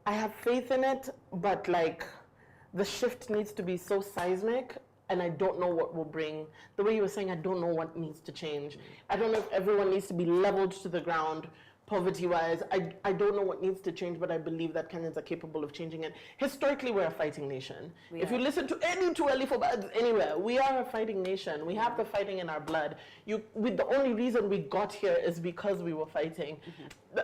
I have faith in it, but like, the shift needs to be so seismic, and I don't know what will bring, the way you were saying, I don't know what needs to change. I don't know if everyone needs to be leveled to the ground, poverty-wise. I don't know what needs to change, but I believe that Kenyans are capable of changing it. Historically, we're a fighting nation. If you listen to any Tueli for anywhere, we are a fighting nation. We have the fighting in our blood. The only reason we got here is because we were fighting.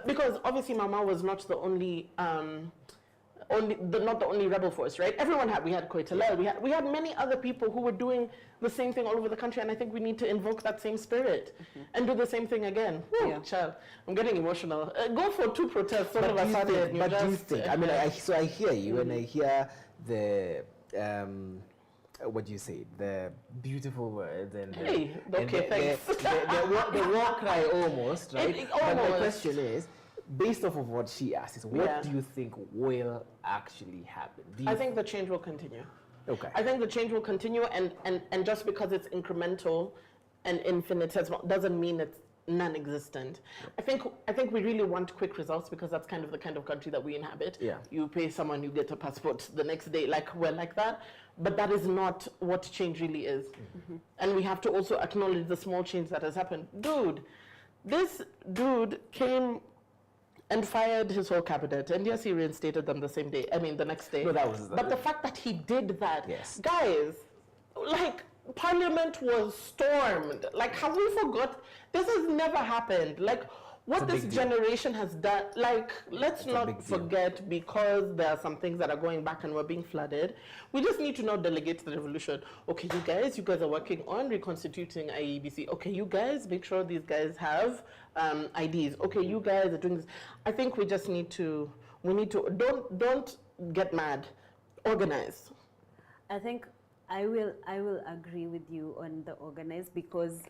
Because obviously Mama was not the only, not the only rebel force, right? Everyone had. We had Koitalel. We had many other people who were doing the same thing all over the country, and I think we need to invoke that same spirit and do the same thing again. Woo, child, I'm getting emotional. Go for 2 protests. But do you think? I mean, I hear you, and I hear the. What do you say? The beautiful words and thanks. The war cry almost, right? But my question is, based off of what she asked, what do you think will actually happen? I think the change will continue. Okay. I think the change will continue, and just because it's incremental and infinitesimal doesn't mean it's non-existent. Yeah. I think we really want quick results because that's kind of the kind of country that we inhabit. Yeah. You pay someone, you get a passport the next day, like we're like that. But that is not what change really is. Mm-hmm. And we have to also acknowledge the small change that has happened. This dude came and fired his whole cabinet, and yes, he reinstated them the next day. No, that was but the fact that he did that, yes. Guys, like, Parliament was stormed. Like, have we forgot? This has never happened. Like, what this generation has done, like, let's not forget, because there are some things that are going back and we're being flooded. We just need to now delegate the revolution. Okay, you guys are working on reconstituting IEBC. Okay, you guys, make sure these guys have IDs. Okay, you guys are doing this. I think we just need to, don't get mad, organize. I think I will agree with you on the organize, because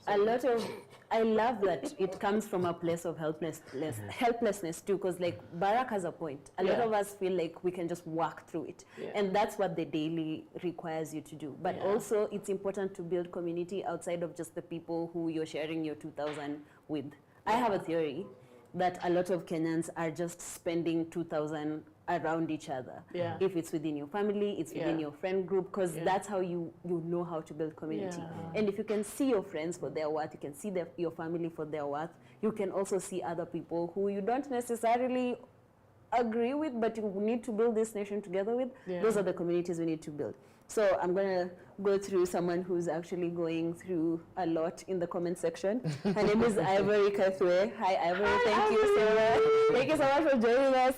I love that it comes from a place of helplessness too, because like Barack has a point. A lot of us feel like we can just walk through it, and that's what the daily requires you to do. But also it's important to build community outside of just the people who you're sharing your 2,000 with. I have a theory that a lot of Kenyans are just spending 2,000 around each other. Yeah. If it's within your family, it's within your friend group, because that's how you know how to build community. Yeah. And if you can see your friends for their worth, you can see your family for their worth, you can also see other people who you don't necessarily agree with, but you need to build this nation together with. Yeah. Those are the communities we need to build. So I'm going to go through someone who's actually going through a lot in the comment section. Her name is Ivory Kathwe. Hi, Ivory. Thank you so much. Thank you so much for joining us.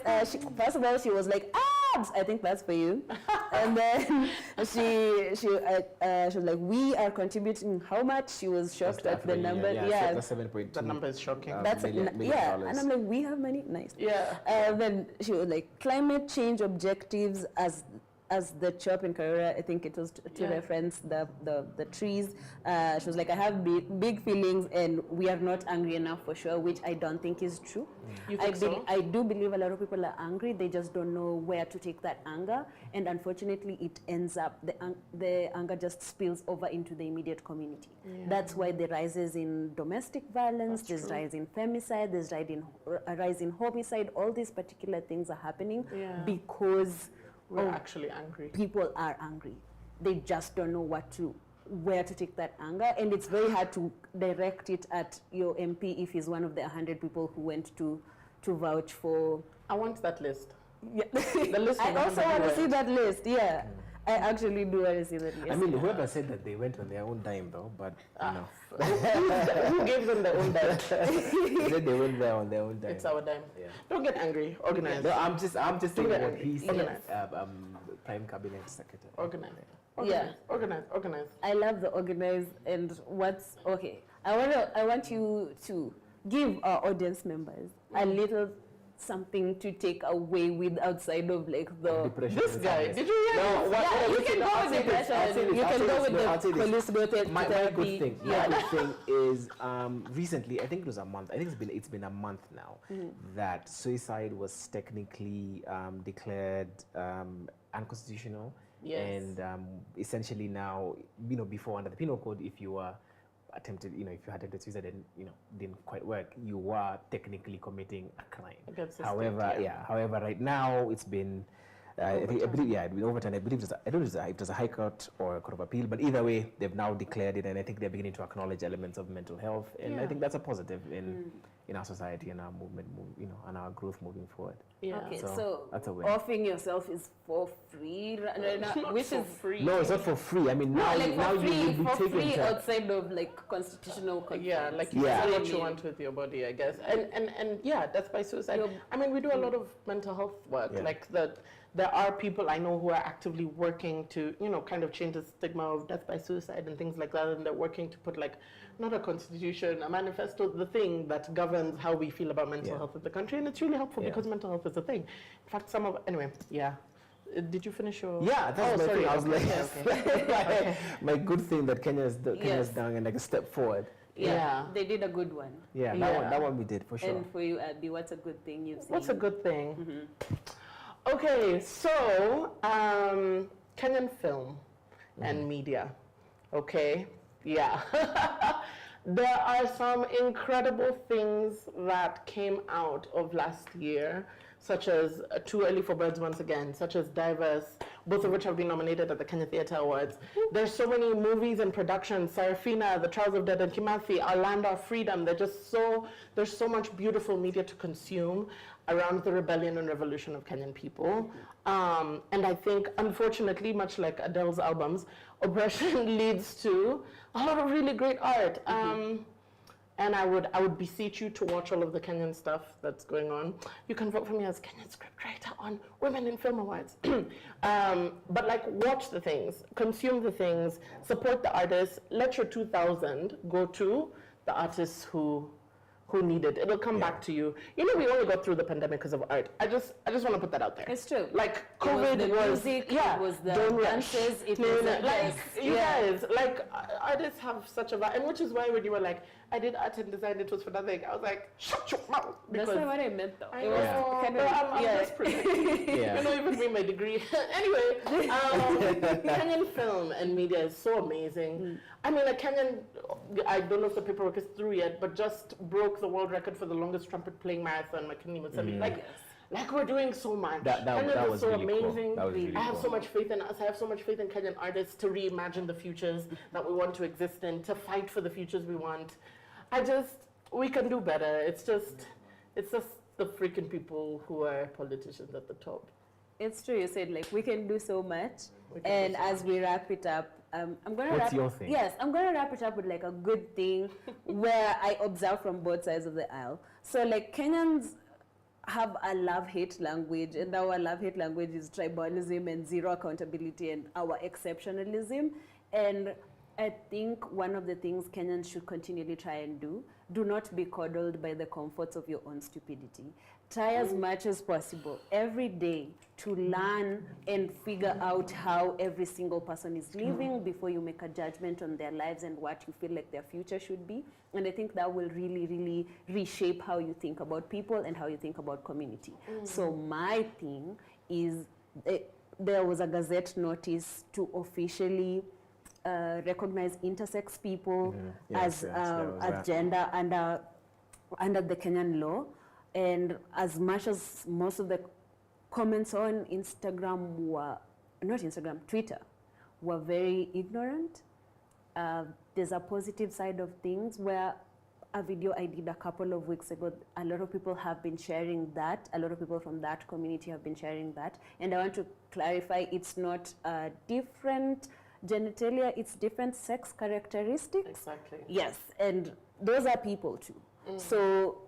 First of all, she was like, abs! I think that's for you. And then she was like, we are contributing how much? She was shocked at the number. Yeah, 7.2. The number is shocking. That's million and I'm like, we have money? Nice. Yeah. Then she was like, climate change objectives as the chop in Karura, I think it was to reference the trees. She was like, I have big feelings and we are not angry enough for sure, which I don't think is true. You think so? I do believe a lot of people are angry. They just don't know where to take that anger. And unfortunately, it ends up, the anger just spills over into the immediate community. Yeah. That's why there rises in domestic violence, there's rise in femicide, there's a rise in homicide. All these particular things are happening because we're actually angry. People are angry. They just don't know where to take that anger, and it's very hard to direct it at your MP if he's one of the 100 people who went to vouch for. I want that list. Yeah. The list. I also want to see that list. Yeah. I actually do want to see that list. I mean, whoever said that they went on their own dime, though, but who gave them their own dime? They said they went there on their own dime. It's our dime. Yeah. Don't get angry. Organize. No, I'm just saying what he said. Prime Cabinet Secretary. Organize. Organize. I love the organize, and what's okay. I want you to give our audience members a little something to take away with outside of like the Depression This and guy, sadness. did you hear? No, yeah, you can go with depression. You can go with the police go to My therapy. good thing. My good thing is recently, I think it was a month. I think it's been a month now that suicide was technically declared unconstitutional. Yes. And essentially now, before under the penal code, if you were attempted, if you had attempted suicide and didn't quite work, you were technically committing a crime. Against the However, state, yeah. However, right now it's been. I believe, it's been overturned. I believe I don't know if it was a high court or a court of appeal, but either way, they've now declared it, and I think they're beginning to acknowledge elements of mental health, and I think that's a positive in our society and our movement, and our growth moving forward. Yeah. Okay, So, so that's a win. offering yourself is for free, right now, which is free. No, it's not for free. I mean, now, no, like now for free, you will be for taken free to. outside of like constitutional concerns. Yeah, like you Yeah. do what you want with your body, I guess. And yeah, death by suicide. I mean, we do a lot of mental health work. Yeah. Like there are people I know who are actively working to, kind of change the stigma of death by suicide and things like that. And they're working to put not a constitution, a manifesto, the thing that governs how we feel about mental health in the country. And it's really helpful because mental health is a thing. In fact, anyway, yeah. Did you finish your? Yeah, that's my thing. I was okay. my good thing that Kenya's done and like a step forward. Yeah. They did a good one. Yeah, that one we did for sure. And for you, Abby, what's a good thing you've seen? What's a good thing? Okay, so Kenyan film and media. Okay, yeah. There are some incredible things that came out of last year, such as Too Early for Birds once again, such as Diverse, both of which have been nominated at the Kenya Theatre Awards. There's so many movies and productions, Sarafina, The Trials of Dead and Kimathi, Our Land, Our Freedom. There's so much beautiful media to consume around the rebellion and revolution of Kenyan people. And I think, unfortunately, much like Adele's albums, oppression leads to a lot of really great art. And I would beseech you to watch all of the Kenyan stuff that's going on. You can vote for me as Kenyan scriptwriter on Women in Film Awards. But watch the things, consume the things, support the artists, let your 2,000 go to the artists who need it. It'll come back to you. We only got through the pandemic because of art. I just want to put that out there. It's true. COVID was music, it was the dances, it was you guys, artists have such a vibe, and which is why when you were like, I did art and design, it was for nothing. I was like, shut your mouth. That's not what I meant though. It was kind of, I'm desperate. Even me, my degree. Anyway, Kenyan film and media is so amazing. I mean, a Kenyan, I don't know if the paperwork is through yet, but just broke the world record for the longest trumpet playing marathon, McKinney Mutsami. Like we're doing so much. Kenya is so really amazing. Cool. Really I have so much faith in us. I have so much faith in Kenyan artists to reimagine the futures that we want to exist in, to fight for the futures we want. We can do better. It's just the freaking people who are politicians at the top. It's true. You said we can do so much. And as we wrap it up, I'm going to What's your thing? Yes, I'm going to wrap it up with a good thing where I observe from both sides of the aisle. So Kenyans have a love-hate language, and our love-hate language is tribalism and zero accountability and our exceptionalism. And I think one of the things Kenyans should continually try and do not be coddled by the comforts of your own stupidity. Try as much as possible every day to learn and figure out how every single person is living before you make a judgment on their lives and what you feel like their future should be. And I think that will really, really reshape how you think about people and how you think about community. So my thing is, there was a Gazette notice to officially recognize intersex people as gender under the Kenyan law. And as much as most of the comments on Twitter were very ignorant, there's a positive side of things where a video I did a couple of weeks ago, a lot of people have been sharing that. A lot of people from that community have been sharing that. And I want to clarify, it's not different genitalia, it's different sex characteristics. Exactly. Yes, and those are people too. So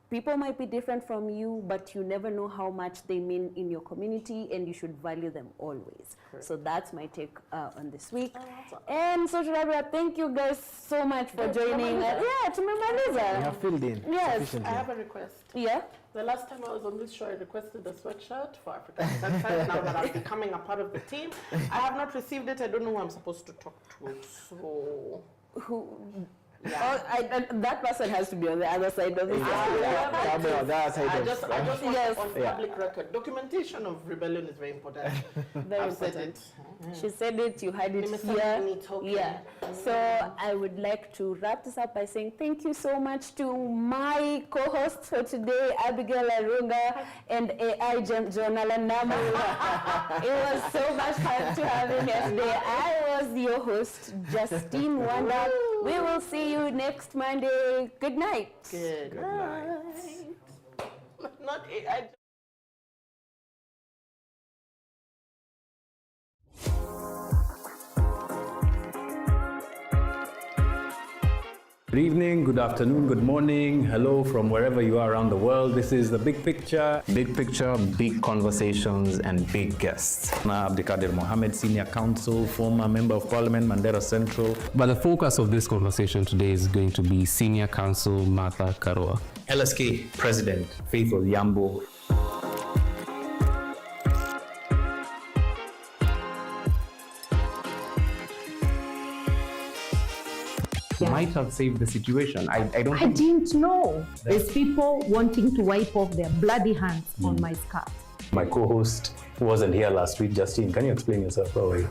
people might be different from you, but you never know how much they mean in your community, and you should value them always. So that's my take on this week. And so, Shirabra, thank you guys so much for joining us. Yeah, tumemaliza. You have filled in sufficiently. I have a request. Yeah? The last time I was on this show, I requested a sweatshirt for African Sunshine. Now that I'm becoming a part of the team, I have not received it. I don't know who I'm supposed to talk to. So, Yeah. That person has to be on the other side of the I just want on public record. Documentation of rebellion is very important. I've said it. She said it, you had it here. Yeah. So I would like to wrap this up by saying thank you so much to my co-hosts for today, Abigail Arunga and AI Jonala Namu. It was so much fun to have you here today. I was your host, Justine Wanda. We will see you next Monday. Good night. Good night. Not AI. Good evening, good afternoon, good morning, hello from wherever you are around the world. This is The Big Picture. Big picture, big conversations, and big guests. Na Abdikadir Mohammed, Senior Counsel, former Member of Parliament, Mandera Central. But the focus of this conversation today is going to be Senior Counsel Martha Karua. LSK President, Faithful Yambo. Might have saved the situation. I don't I didn't know. There's people wanting to wipe off their bloody hands on my skirt. My co-host wasn't here last week. Justine, can you explain yourself? How are you?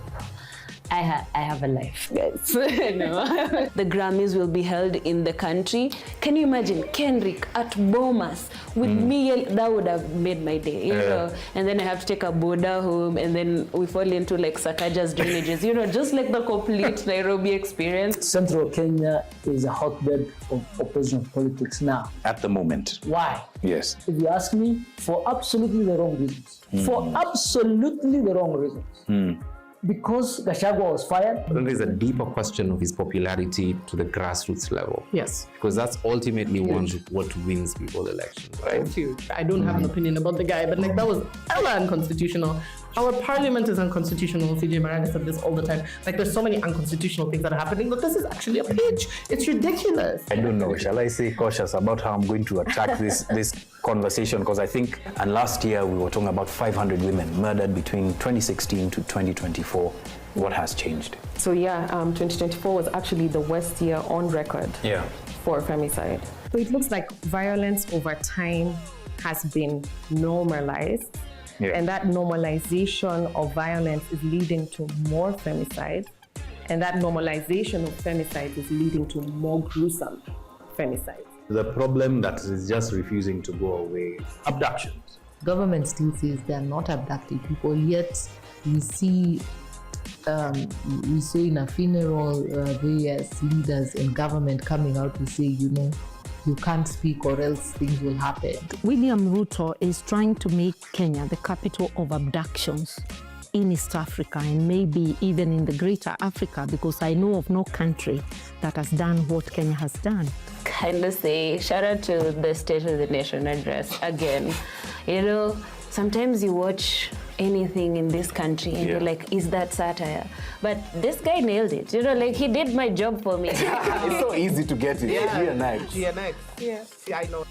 I have a life, guys. The Grammys will be held in the country. Can you imagine Kendrick at Bomas with me? That would have made my day, you know. And then I have to take a boda home, and then we fall into like Sakaja's drainages, you know, just like the complete Nairobi experience. Central Kenya is a hotbed of opposition politics now. At the moment. Why? Yes. If you ask me, for absolutely the wrong reasons. For absolutely the wrong reasons. Because Gachagua was fired. I think there's a deeper question of his popularity to the grassroots level. Yes. Because that's ultimately what wins people elections, right? It's huge. I don't have an opinion about the guy, but like that was hella unconstitutional. Our parliament is unconstitutional. CJ Maraga said this all the time. Like there's so many unconstitutional things that are happening, but this is actually a page. It's ridiculous. I don't know. Shall I say cautious about how I'm going to attack this conversation? Because I think, and last year we were talking about 500 women murdered between 2016 to 2024. What has changed? So yeah, 2024 was actually the worst year on record for femicide. So it looks like violence over time has been normalized. Yeah. And that normalization of violence is leading to more femicide. And that normalization of femicide is leading to more gruesome femicide. The problem that is just refusing to go away, abductions. Government still says they are not abducting people, yet we see in a funeral various leaders in government coming out to say, you know, you can't speak or else things will happen. William Ruto is trying to make Kenya the capital of abductions in East Africa and maybe even in the greater Africa, because I know of no country that has done what Kenya has done. Kind of say, shout out to the State of the Nation address again. You know, sometimes you watch anything in this country and you're like, is that satire? But this guy nailed it. You know, like he did my job for me. It's so easy to get it. GNX. Yes, yeah, I know.